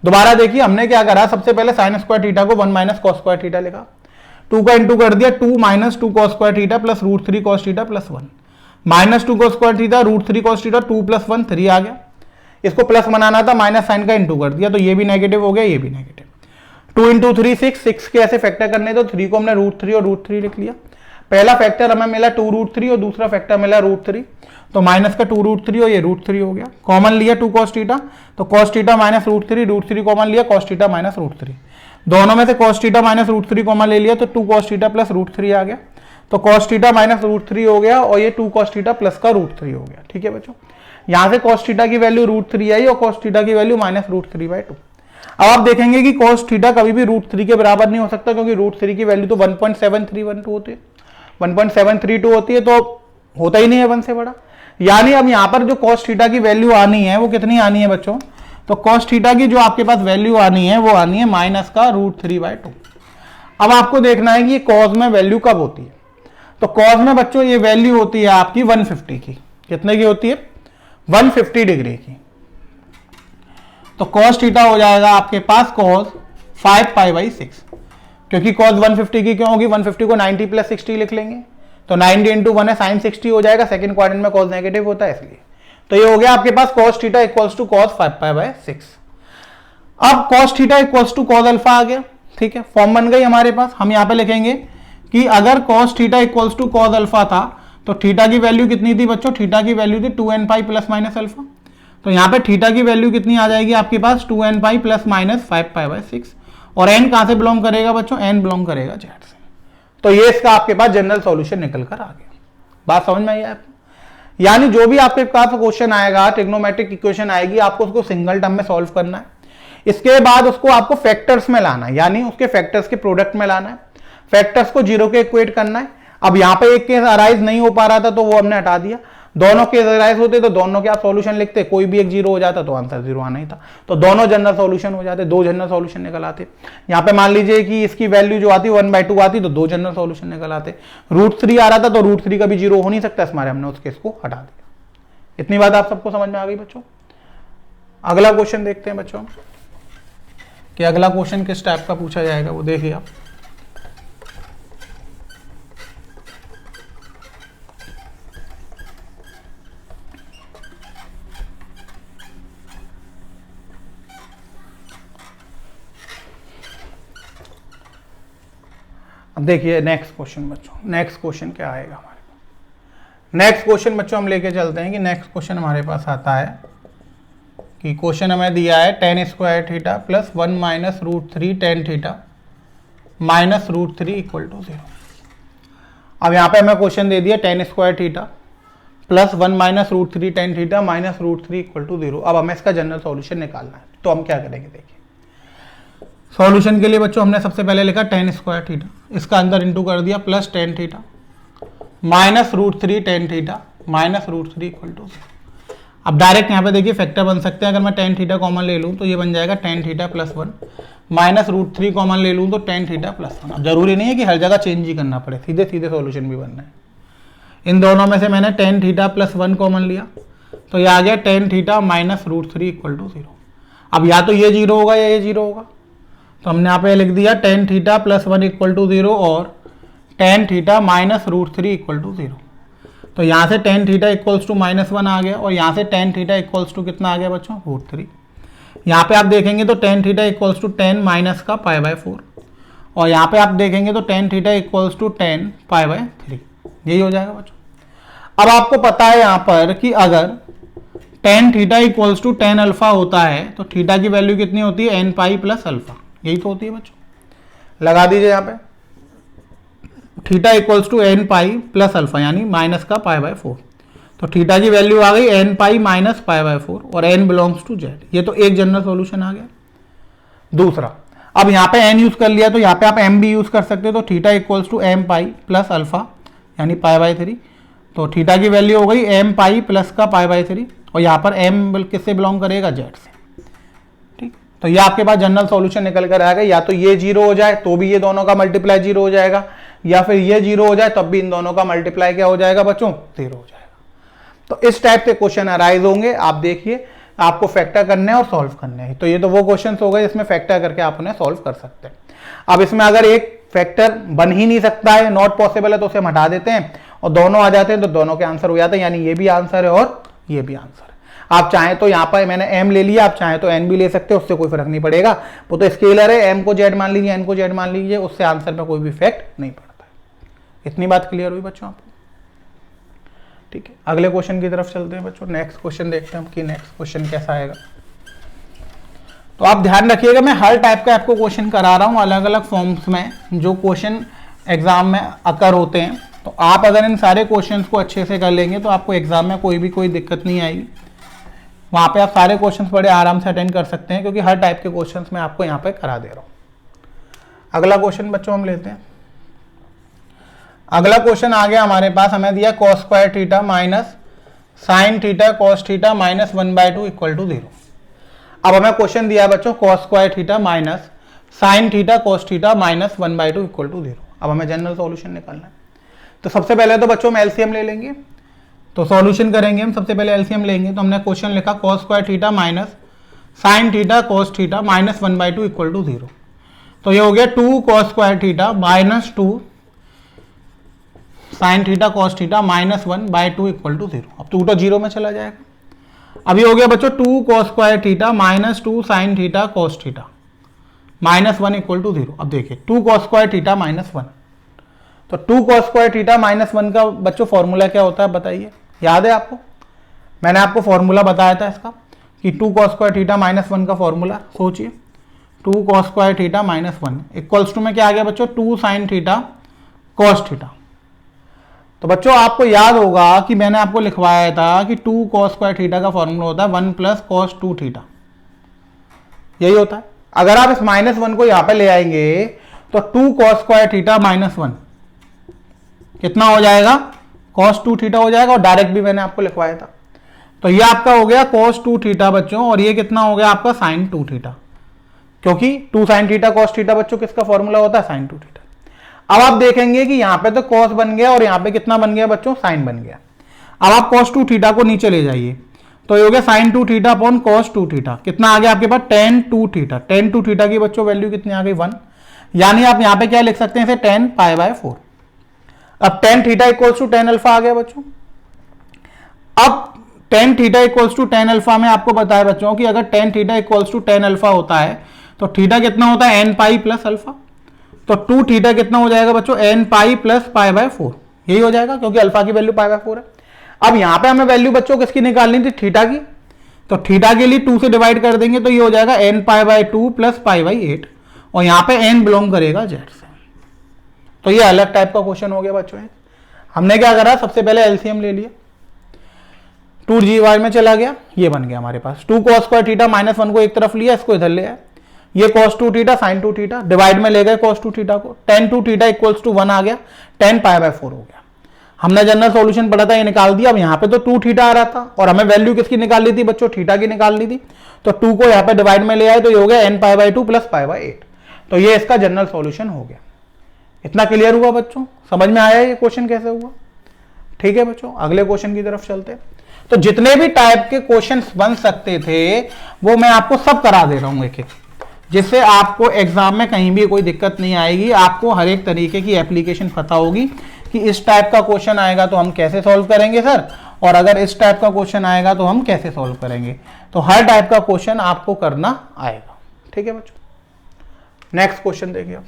दोबारा देखिए हमने क्या करा, सबसे पहले साइन स्क्वायर थीटा को 1 माइनस कॉस स्क्वायर थीटा लिखा, 2 का इंटू कर दिया 2 minus 2 cos square theta plus root three cos theta plus 1 minus 2 cos square theta root three cos theta 2 plus 1 3 आ गया। इसको प्लस बनाना था, माइनस साइन का इंटू कर दिया, तो ये भी नेगेटिव हो गया, ये भी नेगेटिव। 2 इंटू 3 6 के ऐसे फैक्टर करने, तो 3 को हमने रूट थ्री और रूट थ्री लिख लिया। पहला फैक्टर हमें मिला 2 रूट थ्री और दूसरा फैक्टर मिला रूट थ्री, तो माइनस का 2 रूट थ्री और ये रूट थ्री हो गया। कॉमन लिया 2 कॉस थीटा, तो cos theta minus root three common लिया, cos theta minus root three. दोनों में से cos theta minus root three common ले लिया, तो 2 cos theta plus root three आ गया, तो cos theta minus root three हो गया और ये 2 कॉस थीटा प्लस का रूट थ्री हो गया। ठीक है बच्चों, यहां से कॉस थीटा की वैल्यू रूट थ्री आई और कॉस थीटा की value minus root three by two. अब आप देखेंगे कि कॉस थीटा कभी भी रूट थ्री के बराबर नहीं हो सकता, क्योंकि रूट थ्री की वैल्यू तो 1.7312 होती है, 1.732 होती है, तो होता ही नहीं है 1 से बड़ा। यानी अब यहां पर जो कॉस थीटा की वैल्यू आनी है वो कितनी आनी है बच्चों, तो कॉस थीटा की जो आपके पास वैल्यू आनी है वो आनी है माइनस का रूट थ्री बाय टू। अब आपको देखना है कि ये कॉस में वैल्यू कब होती है, तो कॉस में बच्चों ये वैल्यू होती है आपकी 150 की। कितने की होती है 150 डिग्री की। तो कॉस थीटा हो जाएगा आपके पास कॉस 5 पाई बाई 6, क्योंकि कॉस 150 की क्यों होगी, 150 को 90 प्लस 60 लिख लेंगे, तो 90 इंटू 1 है साइन 60 हो जाएगा, सेकंड क्वाड्रेंट में कॉस नेगेटिव होता है इसलिए। तो ये हो गया आपके पास cos theta equals to cos 5 pi by 6। अब cos theta equals to cos alpha आ गया। ठीक है, फॉर्म बन गई हमारे पास। हम यहां पे लिखेंगे कि अगर cos theta equals to cos alpha था तो थीटा की वैल्यू कितनी थी बच्चों, थीटा की वैल्यू थी 2n pi plus minus alpha. तो यहां पे थीटा की वैल्यू कितनी आ जाएगी आपके पास 2n pi plus minus 5 pi by 6, और n कहां से बिलोंग करेगा बच्चों, n बिलोंग करेगा z से। तो ये इसका आपके पास जनरल सॉल्यूशन निकल कर आ गया। बात समझ में आई आपको? यानी जो भी आपके पास क्वेश्चन आएगा, ट्रिग्नोमेट्रिक इक्वेशन आएगी, आपको उसको सिंगल टर्म में सॉल्व करना है। इसके बाद उसको आपको फैक्टर्स में लाना है, यानी उसके फैक्टर्स के प्रोडक्ट में लाना है, फैक्टर्स को जीरो के इक्वेट करना है। अब यहां पे एक केस अराइज नहीं हो पा रहा था तो वो हमने हटा दिया, दोनों केस अराइज होते तो दोनों के आप सॉल्यूशन लिखते, कोई भी एक जीरो हो जाता तो आंसर जीरो आना ही था, तो दोनों जनरल सॉल्यूशन हो जाते, 2 जनरल सॉल्यूशन निकल आते। यहाँ पे मान लीजिए कि इसकी वैल्यू जो आती 1/2 आती तो 2 जनरल सॉल्यूशन निकल आते। रूट थ्री आ रहा था तो रूट थ्री कभी जीरो हो नहीं सकता, इस मारे हमने उस केस को हटा दिया। इतनी बात आप सबको समझ में आ गई बच्चों? अगला क्वेश्चन देखते हैं बच्चों कि अगला क्वेश्चन किस टाइप का पूछा जाएगा, वो देखिए आप। अब देखिए नेक्स्ट क्वेश्चन बच्चों, नेक्स्ट क्वेश्चन क्या आएगा हमारे पास। नेक्स्ट क्वेश्चन बच्चों हम लेके चलते हैं कि नेक्स्ट क्वेश्चन हमारे पास आता है कि क्वेश्चन हमें दिया है tan square theta plus 1 minus root three tan theta minus root three equal to 0। अब यहाँ पे हमें क्वेश्चन दे दिया tan square theta plus 1 minus root three tan theta minus root three equal to 0। अब हमें इसका जनरल सॉल्यूशन निकालना है, तो हम क्या करेंगे देखिए। सॉल्यूशन के लिए बच्चों हमने सबसे पहले लिखा tan स्क्वायर थीटा, इसका अंदर इंटू कर दिया plus tan theta minus root three tan theta minus root three equal to 0। अब डायरेक्ट यहाँ पे देखिए फैक्टर बन सकते हैं। अगर मैं tan थीटा कॉमन ले लूँ तो ये बन जाएगा tan theta plus 1 minus root three common ले लूँ तो tan थीटा प्लस 1। अब जरूरी नहीं है कि हर जगह चेंज ही करना पड़े, सीधे सीधे सॉल्यूशन भी बनना है। इन दोनों में से मैंने tan थीटा प्लस 1 कॉमन लिया तो ये आ गया tan theta minus root three equal to 0। अब या तो ये 0 होगा या ये 0 होगा, तो हमने यहाँ पे लिख दिया tan theta plus 1 equal to 0 और tan theta minus root three equal to 0। तो यहाँ से tan theta equals to minus 1 आ गया और यहाँ से tan थीटा इक्वल्स टू कितना आ गया बच्चों, रूट थ्री। यहाँ पे आप देखेंगे तो tan theta equals to 10 minus का पाई बाय 4, और यहाँ पे आप देखेंगे तो tan theta equals to 10 pi by 3, यही हो जाएगा बच्चों। अब आपको पता है यहाँ पर कि अगर tan theta equals to 10 alpha होता है तो थीटा की वैल्यू कितनी होती है, n पाई प्लस अल्फा, यही तो होती है बच्चों। लगा दीजिए यहाँ पे theta equals to n pi plus alpha यानी माइनस का पाई बाय 4, तो थीटा की वैल्यू आ गई n pi minus pi bye 4 और n बिलोंग्स टू z। ये तो एक जनरल सॉल्यूशन आ गया। दूसरा, अब यहाँ पे n यूज कर लिया तो यहाँ पे आप m भी यूज कर सकते हो, तो theta equals to m pi plus alpha यानी पाई बाय 3, तो थीटा की वैल्यू हो गई m पाई प्लस का पाई बाय 3 और यहाँ पर m किससे बिलोंग करेगा, z से। तो ये आपके पास जनरल सॉल्यूशन निकल कर आएगा, या तो ये 0 हो जाए तो भी ये दोनों का मल्टीप्लाई 0 हो जाएगा, या फिर ये 0 हो जाए तब भी इन दोनों का मल्टीप्लाई क्या हो जाएगा बच्चों, 0 हो जाएगा। तो इस टाइप के क्वेश्चन अराइज होंगे। आप देखिए, आपको फैक्टर करने हैं और सॉल्व करने हैं। तो ये तो वो क्वेश्चन हो गए जिसमें फैक्टर करके आप उन्हें सॉल्व कर सकते हैं। अब इसमें अगर एक फैक्टर बन ही नहीं सकता है, नॉट पॉसिबल है, तो उसे हम हटा देते हैं और दोनों आ जाते हैं, तो दोनों के आंसर हो जाते हैं, यानी ये भी आंसर है और ये भी आंसर है। आप चाहें तो यहाँ पर मैंने m ले लिया, आप चाहें तो n भी ले सकते हो, उससे कोई फर्क नहीं पड़ेगा, वो तो स्केलर है। m को z मान लीजिए, n को z मान लीजिए, उससे आंसर में कोई भी इफेक्ट नहीं पड़ता है। इतनी बात क्लियर हुई बच्चों आपको? ठीक है, अगले क्वेश्चन की तरफ चलते हैं बच्चों। नेक्स्ट क्वेश्चन देखते हैं हम कि नेक्स्ट क्वेश्चन कैसा आएगा। तो आप ध्यान रखिएगा, मैं हर टाइप का आपको क्वेश्चन करा रहा हूँ अलग अलग फॉर्म्स में, जो क्वेश्चन एग्जाम में अकर होते हैं। तो आप अगर इन सारे क्वेश्चंस को अच्छे से कर लेंगे तो आपको एग्जाम में कोई दिक्कत नहीं आएगी। वहाँ पे आप सारे क्वेश्चंस बड़े आराम से अटेंड कर सकते हैं, क्योंकि हर टाइप के क्वेश्चंस मैं आपको यहाँ पे करा दे रहा हूँ। अगला क्वेश्चन बच्चों हम लेते हैं। अगला क्वेश्चन आ गया हमारे पास, हमें दिया cos square theta minus sine theta cos theta minus 1/2 equal to 0। अब हमें क्वेश्चन दिया है बच्चों cos square theta minus sine theta cos theta minus 1/2 equal to 0। अब हमें जनरल सॉल्यूशन निकालना है। तो सबसे पहले तो बच्चों हम एलसीएम ले लेंगे, तो सॉल्यूशन करेंगे हम। सबसे पहले एलसीएम लेंगे, तो हमने क्वेश्चन लिखा cos square theta minus sine theta cos theta minus 1/2 equal to 0। तो ये हो गया 2 cos square theta minus 2 sine theta cos theta minus 1/2 equal to 0। अब 2 तो 0 में चला जाएगा। अब ये हो गया बच्चों 2 cos square theta minus 2 sine theta cos theta minus 1 equal to 0। अब देखिए 2 cos स्क्वायर थीटा माइनस 1, तो 2 cos स्क्वायर थीटा माइनस 1 का बच्चों फॉर्मूला क्या होता है बताइए, याद है आपको? मैंने आपको फॉर्मूला बताया था इसका कि 2 cos स्क्वायर थीटा माइनस 1 का फॉर्मूला सोचिए। 2 cos square theta minus 1 equals to में क्या आ गया बच्चों, 2 साइन थीटा कॉस थीटा। तो बच्चों आपको याद होगा कि मैंने आपको लिखवाया था कि 2 cos स्क्वायर थीटा का फॉर्मूला होता है 1 प्लस कॉस 2 थीटा, यही होता है। अगर आप इस माइनस 1 को यहां पे ले आएंगे तो 2 cos स्क्वायर थीटा माइनस 1 कितना हो जाएगा, cos 2 थीटा हो जाएगा, और डायरेक्ट भी मैंने आपको लिखवाया था। तो ये आपका हो गया cos 2 थीटा बच्चों, और ये कितना हो गया आपका sin 2 थीटा, क्योंकि 2 sin थीटा cos थीटा बच्चों किसका फॉर्मूला होता है, sin 2 थीटा। अब आप देखेंगे कि यहां पे तो cos बन गया और यहां पे कितना बन गया बच्चों, sin बन गया। अब आप cos 2 थीटा को नीचे ले जाइए, तो ये हो गया sin 2 theta upon cos 2 theta, कितना आ गया आपके पास tan 2 थीटा। tan 2 थीटा की बच्चों वैल्यू कितनी आ गई, 1, यानी आप यहां पे क्या लिख सकते हैं इसे, tan π/4। अब tan theta equals to tan alpha आ गया बच्चों। अब tan theta equals to tan alpha में आपको बताया बच्चों कि अगर tan theta equals to tan alpha होता है तो थीटा कितना होता है, n पाई प्लस अल्फा। तो 2 थीटा कितना हो जाएगा बच्चों, n पाई प्लस π/4, यही हो जाएगा, क्योंकि अल्फा की वैल्यू π/4 है। अब यहां पे हमें वैल्यू बच्चों किसकी निकालनी थी, थीटा की। तो थीटा के लिए 2 से डिवाइड कर देंगे तो ये हो जाएगा n π/2 प्लस π/8, और यहां पे n बिलोंग करेगा z से। तो ये अलग टाइप का क्वेश्चन हो गया बच्चों। हमने क्या करा, सबसे पहले एलसीएम ले लिया, 2g में चला गया, ये बन गया हमारे पास 2 cos स्क्वायर थीटा माइनस 1 को एक तरफ लिया, इसको इधर ले आया, ये cos 2 theta sin 2 theta divide में ले गए cos 2 थीटा को, tan 2 थीटा इक्वल्स टू 1 आ गया, tan π/4 हो गया। हमने जनरल सॉल्यूशन पढ़ा था, ये निकाल दिया। अब यहाँ पे तो 2 थीटा आ रहा था और हमें वैल्यू किसकी निकालनी थी बच्चों, थीटा की निकालनी थी। तो 2 को यहाँ पे डिवाइड में ले आए तो ये हो गया n π/2 प्लस π/8। तो ये इसका जनरल सॉल्यूशन हो गया। इतना क्लियर हुआ बच्चों, समझ में आया ये क्वेश्चन कैसे हुआ? ठीक है बच्चों, अगले क्वेश्चन की तरफ चलते हैं। तो जितने भी टाइप के क्वेश्चंस बन सकते थे वो मैं आपको सब करा दे रहा हूं एक एक, जिससे आपको एग्जाम में कहीं भी कोई दिक्कत नहीं आएगी। आपको हर एक तरीके की एप्लीकेशन पता होगी कि इस टाइप का क्वेश्चन आएगा तो हम कैसे सॉल्व करेंगे सर, और अगर इस टाइप का क्वेश्चन आएगा तो हम कैसे सॉल्व करेंगे। तो हर टाइप का क्वेश्चन आपको करना आएगा। ठीक है बच्चों, नेक्स्ट क्वेश्चन देखिए।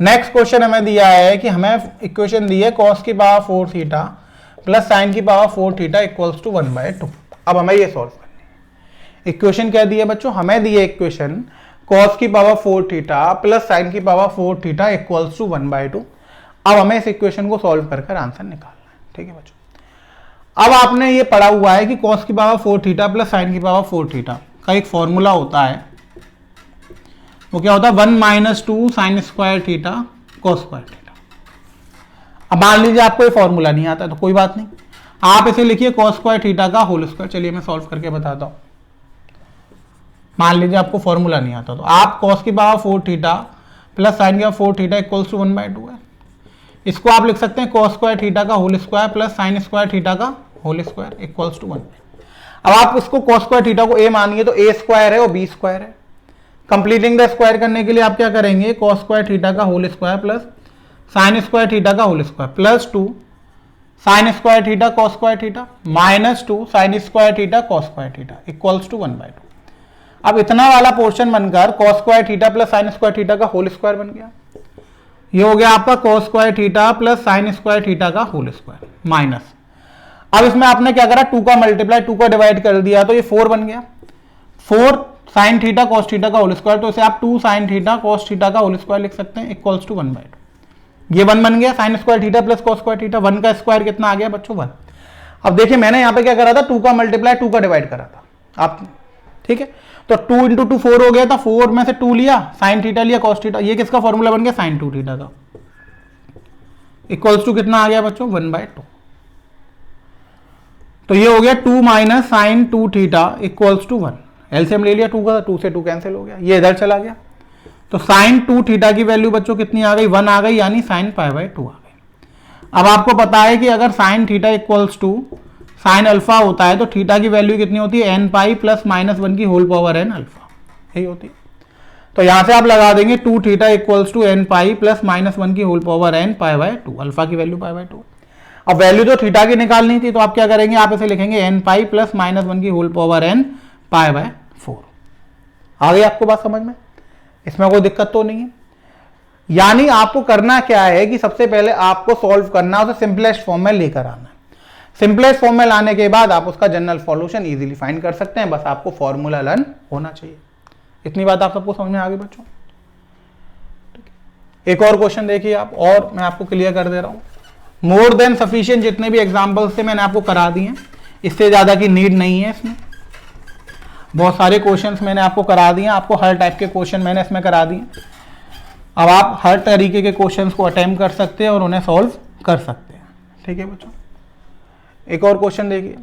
नेक्स्ट क्वेश्चन हमें दिया है कि हमें इक्वेशन दी है cos की पावर 4 थीटा प्लस साइन की पावर 4 थीटा इक्वल्स टू 1/2। अब हमें ये सॉल्व करनी है। इक्वेशन क्या दी है बच्चों, हमें दी है इक्वेशन cos की पावर 4 थीटा प्लस साइन की पावर 4 थीटा इक्वल्स टू 1/2। अब हमें इस इक्वेशन को सॉल्व कर आंसर निकालना है। ठीक है बच्चों, अब आपने ये पढ़ा हुआ है कि cos की पावर 4 थीटा प्लस साइन की पावर 4 थीटा का एक फॉर्मूला होता है, वो क्या होता है, 1 minus 2 sine square theta cos square theta. अब मान लीजिए आपको ये फॉर्मूला नहीं आता तो कोई बात नहीं, आप इसे लिखिए cos स्क्वायर थीटा का होल स्क्वायर। चलिए मैं सॉल्व करके बताता हूं। मान लीजिए आपको फॉर्मूला नहीं आता तो आप कॉस की पावर 4 थीटा प्लस साइन की पावर 4 थीटा इक्वल्स टू 1/2 है। इसको आप लिख सकते हैं कॉस स्क्वायर थीटा का whole square plus sine square theta का होल स्क्वायर इक्वल्स टू 1। अब आप इसको कॉस स्क्वायर थीटा को ए मानिए तो ए स्क्वायर है और बी स्क्वायर है। कंप्लीटिंग द स्क्वायर करने के लिए आप क्या करेंगे, कॉस स्क्वायर थीटा का whole square plus sine square theta का whole square plus 2 sine square theta cos square theta minus 2 sine square theta cos square theta equals to 1/2। अब इतना वाला पोर्शन बनकर cos square theta plus sine square theta का whole square बन गया। ये हो गया आपका cos square theta plus sine square theta का होल स्क्वायर माइनस, अब इसमें आपने क्या करा 2 का मल्टीप्लाई 2 का डिवाइड कर दिया तो ये 4 बन गया। 4 साइन थीटा cos थीटा का होल स्क्वायर, तो इसे आप 2 साइन थीटा cos थीटा का होल स्क्वायर लिख सकते हैं इक्वल्स टू 1/2। ये 1 बन गया sine square theta plus cos square theta. 1 का स्क्वायर कितना आ गया बच्चों 1। अब देखिए मैंने यहाँ पे क्या करा था 2 का मल्टीप्लाई 2 का डिवाइड करा था आप, ठीक है। तो 2 इंटू 2 4 हो गया था, 4 में से 2 लिया साइन थीटा लिया cos थीटा, ये किसका फॉर्मूला बन गया साइन 2 थीटा का इक्वल्स टू कितना आ गया बच्चों 1/2। तो ये हो गया 2 minus sine 2 theta equals to 1। LCM ले लिया 2 का, 2 से 2 कैंसिल हो गया, ये इधर चला गया। तो साइन 2 थीटा की वैल्यू बच्चों कितनी आ गई 1 आ गई, यानी साइन π/2 आ गई। अब आपको पता है कि अगर sine theta equals to sine alpha होता है तो थीटा की वैल्यू कितनी होती है n पाई प्लस -1 की होल पावर n अल्फा, यही होती है। तो यहां से आप लगा देंगे 2 theta equals to n pi plus -1 की होल पावर n π/2, अल्फा की वैल्यू π/2। अब वैल्यू तो थीटा की निकालनी थी तो आप क्या करेंगे, आप इसे लिखेंगे n पाई प्लस -1 की होल पावर n π/4। आ गई आपको बात समझ में, इसमें कोई दिक्कत तो नहीं है। यानी आपको करना क्या है कि सबसे पहले आपको सॉल्व करना है, उसे सिंपलेस्ट फॉर्म में लेकर आना है। सिंपलेस्ट फॉर्म में लाने के बाद आप उसका जनरल सॉल्यूशन इजीली फाइंड कर सकते हैं, बस आपको फॉर्मूला लर्न होना चाहिए। इतनी बात आप सबको समझ में आ गई बच्चों। एक और क्वेश्चन देखिए आप, और मैं आपको क्लियर कर दे रहा हूं। मोर देन सफिशिएंट जितने भी एग्जांपल्स थे मैंने आपको करा दिए हैं, इससे ज्यादा की नीड नहीं है। इसमें बहुत सारे क्वेश्चंस मैंने आपको करा दिए, आपको हर टाइप के क्वेश्चन मैंने इसमें करा दिए। अब आप हर तरीके के क्वेश्चंस को अटेम्प्ट कर सकते हैं और उन्हें सॉल्व कर सकते हैं, ठीक है बच्चों। एक और क्वेश्चन देखिए।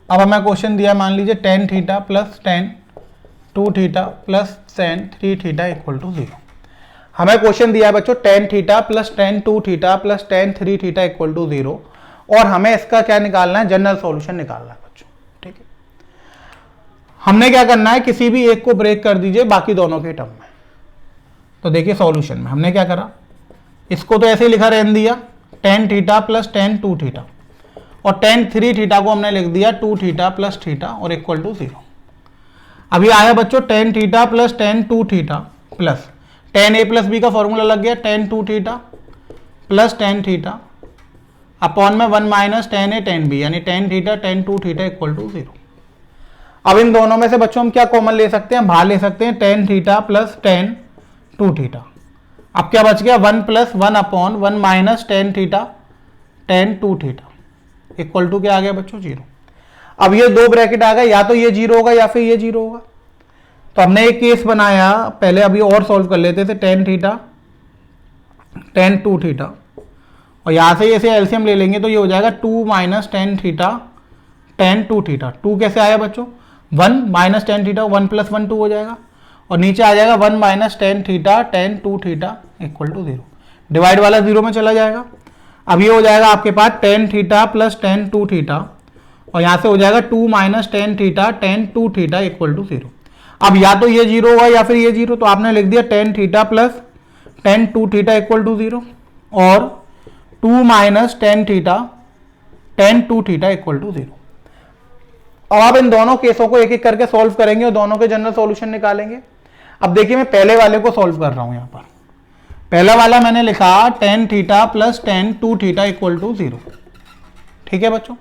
अब हमें क्वेश्चन दिया, मान लीजिए tan theta plus tan 2 theta plus tan 3 theta equal to 0। हमें क्वेश्चन दिया है बच्चों tan theta plus tan 2 theta plus tan 3 theta equal to 0, और हमें इसका क्या निकालना है, जनरल सॉल्यूशन निकालना है बच्चों, ठीक है। हमने क्या करना है, किसी भी एक को ब्रेक कर दीजिए बाकी दोनों के टर्म में। तो देखिए सॉल्यूशन में हमने क्या करा, इसको तो ऐसे ही लिखा रहने दिया tan theta plus tan 2 theta, और tan 3 थीटा को हमने लिख दिया 2 थीटा प्लस थीटा और इक्वल टू 0। अभी आया बच्चों tan theta plus tan 2 theta plus tan a plus b का फॉर्मूला लग गया tan 2 theta plus tan theta upon में 1 minus tan a tan b, यानी tan theta tan 2 theta equal to 0। अब इन दोनों में से बच्चों हम क्या कॉमन ले सकते हैं, बाहर ले सकते हैं tan theta plus tan 2 theta. अब क्या बच गया 1 plus 1 upon 1 minus tan theta tan 2 theta equal to क्या आ गया बच्चों 0। अब ये दो ब्रैकेट आ गए, या तो ये 0 होगा या फिर ये 0 होगा। तो हमने एक केस बनाया पहले, अभी और सॉल्व कर लेते थे, tan थीटा tan 2 थीटा, और यहां से ऐसे एलसीएम ले लेंगे तो ये हो जाएगा 2 minus tan theta tan 2 theta. 2 कैसे आया बच्चों 1 माइनस tan थीटा 1 प्लस 1 2 हो जाएगा, और नीचे आ जाएगा 1 minus tan theta tan 2 theta equal to 0। Divide वाला 0 में चला जाएगा। अब ये हो जाएगा आपके पास tan theta plus tan 2 theta, और यहां से हो जाएगा 2 minus tan theta tan 2 theta equal to 0। अब या तो ये 0 होगा या फिर ये 0, तो आपने लिख दिया tan theta plus tan 2 theta equal to 0 और 2 minus tan theta tan 2 theta equal to 0। अब आप इन दोनों केसों को एक एक करके सॉल्व करेंगे और दोनों के जनरल सॉल्यूशन निकालेंगे। अब देखिए मैं पहले वाले को सॉल्व कर रहा हूं। यहां पर पहला वाला मैंने लिखा tan theta plus tan 2 theta equal to 0, ठीक है बच्चों।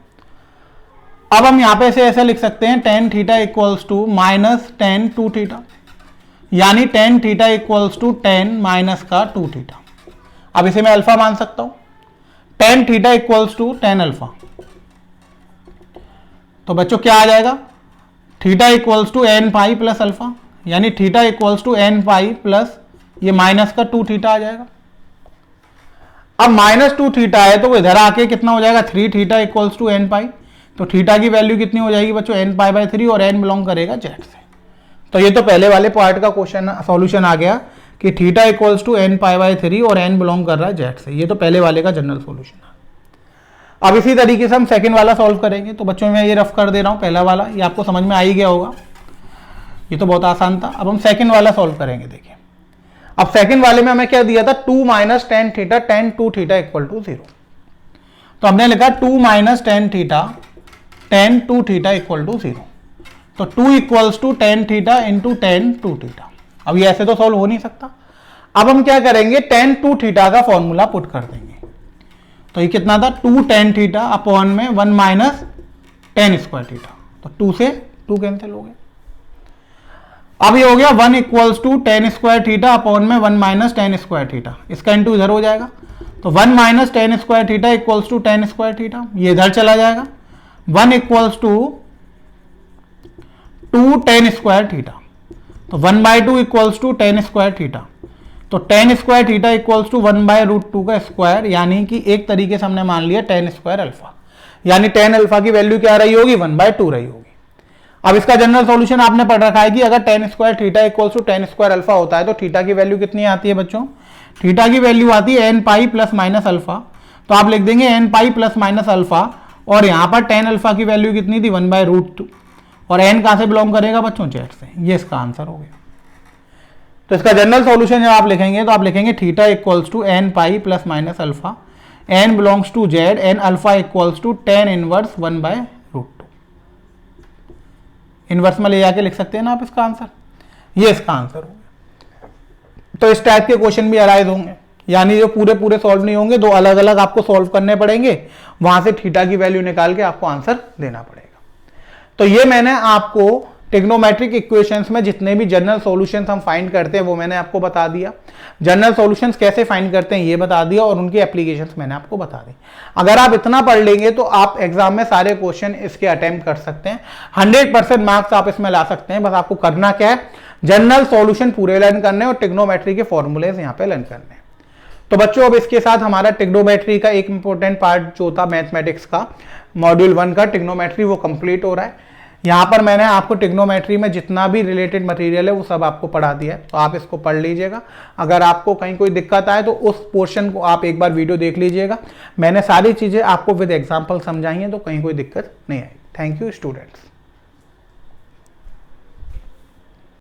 अब हम यहां पे ऐसे लिख सकते हैं tan theta equals to minus tan 2 theta, यानी tan theta equals to tan minus का 2 थीटा। अब इसे मैं अल्फा मान सकता हूं, tan theta equals to tan अल्फा। तो बच्चों क्या आ जाएगा, theta equals to n pi plus alpha, यानी theta equals to n pi plus ये माइनस का 2 थीटा आ जाएगा। अब माइनस 2 थीटा है तो वो इधर आके कितना हो जाएगा 3 theta equals to n pi. तो थीटा की वैल्यू कितनी हो जाएगी बच्चों n पाई बाई 3, और n बिलोंग करेगा z से। तो ये तो पहले वाले पार्ट का क्वेश्चन सॉल्यूशन आ गया कि theta equals to n pi by 3 और n बिलोंग कर रहा है z से। ये तो पहले वाले का जनरल सॉल्यूशन है। अब इसी तरीके से हम सेकंड वाला सॉल्व करेंगे। तो बच्चों मैं ये रफ कर दे रहा हूँ, पहला वाला ये आपको समझ में आ ही गया होगा, ये तो बहुत आसान था। अब हम सेकंड वाला सॉल्व करेंगे। देखिए अब सेकंड वाले में हमें क्या दिया था, 2 minus tan theta tan two theta equal to 0। तो हमने लिखा 2 minus tan theta tan two theta equal to 0। तो 2 equals to tan theta into tan two theta. अब ये ऐसे तो सॉल्व हो नहीं सकता। अब हम क्या करेंगे, टेन टू थीटा का फॉर्मूला पुट कर देंगे। तो ये कितना था, 2 टेन थीटा अपॉन में 1 माइनस टेन स्क्वायर थीटा। तो 2 से 2 कैंसिल हो गया। अब ये हो गया 1 equals to tan square theta upon में 1 माइनस टेन स्क्वायर थीटा। इसका इंटू इधर हो जाएगा। तो 1 minus tan square theta equals to tan square theta, ये इधर चला जाएगा। 1 equals to 2 tan square theta. तो 1/2 equals to tan square theta. तो tan square theta equals to 1/√2 का स्क्वायर, यानी कि एक तरीके से हमने मान लिया टेन स्क्वायर अल्फा, यानी टेन अल्फा की वैल्यू क्या रही होगी, 1/2 रही होगी। अब इसका जनरल सॉल्यूशन आपने पढ़ रखा है कि अगर tan square theta equals to tan square alpha होता है तो थीटा की वैल्यू कितनी आती है बच्चों, थीटा की वैल्यू आती है n pi plus minus alpha. तो आप लिख देंगे n pi plus minus alpha, और यहां पर टेन अल्फा की वैल्यू कितनी थी, 1/√2, और एन कहां से बिलोंग करेगा बच्चों, जेड से। ये इसका आंसर हो गया। तो इसका जनरल सॉल्यूशन जब आप लिखेंगे तो आप लिखेंगे theta equals to N pi plus minus alpha, n belongs to Z, n alpha equals to tan inverse 1/√2। Inverse में ले जाके लिख सकते हैं ना आप इसका आंसर। ये इसका आंसर हो गया। तो इस टाइप के क्वेश्चन भी अराइज होंगे, यानी जो पूरे पूरे सॉल्व नहीं होंगे, दो अलग अलग आपको सॉल्व करने पड़ेंगे, वहां से थीटा की वैल्यू निकाल के आपको आंसर देना पड़ेगा। तो ये मैंने आपको ट्रिग्नोमेट्रिक इक्वेशंस में जितने भी जनरल सॉल्यूशंस हम फाइंड करते हैं वो मैंने आपको बता दिया। जनरल सॉल्यूशंस कैसे फाइंड करते हैं ये बता दिया, और उनकी एप्लीकेशंस मैंने आपको बता दी। अगर आप इतना पढ़ लेंगे तो आप एग्जाम में सारे क्वेश्चन इसके अटेम्प्ट कर सकते हैं, 100% मार्क्स आप इसमें ला सकते हैं। बस आपको करना क्या है, जनरल सॉल्यूशन पूरे लर्न करने और ट्रिग्नोमेट्री के फॉर्मूलेज यहाँ पे लर्न करने। तो बच्चों अब इसके साथ हमारा ट्रिग्नोमेट्री का एक इंपॉर्टेंट पार्ट जो था मैथमेटिक्स का मॉड्यूल 1 का ट्रिग्नोमेट्री, वो कंप्लीट हो रहा है। यहाँ पर मैंने आपको ट्रिग्नोमेट्री में जितना भी रिलेटेड मटेरियल है वो सब आपको पढ़ा दिया है, तो आप इसको पढ़ लीजिएगा। अगर आपको कहीं कोई दिक्कत आए तो उस पोर्शन को आप एक बार वीडियो देख लीजिएगा। मैंने सारी चीज़ें आपको विद एग्जाम्पल समझाई हैं, तो कहीं कोई दिक्कत नहीं आई। Thank you students.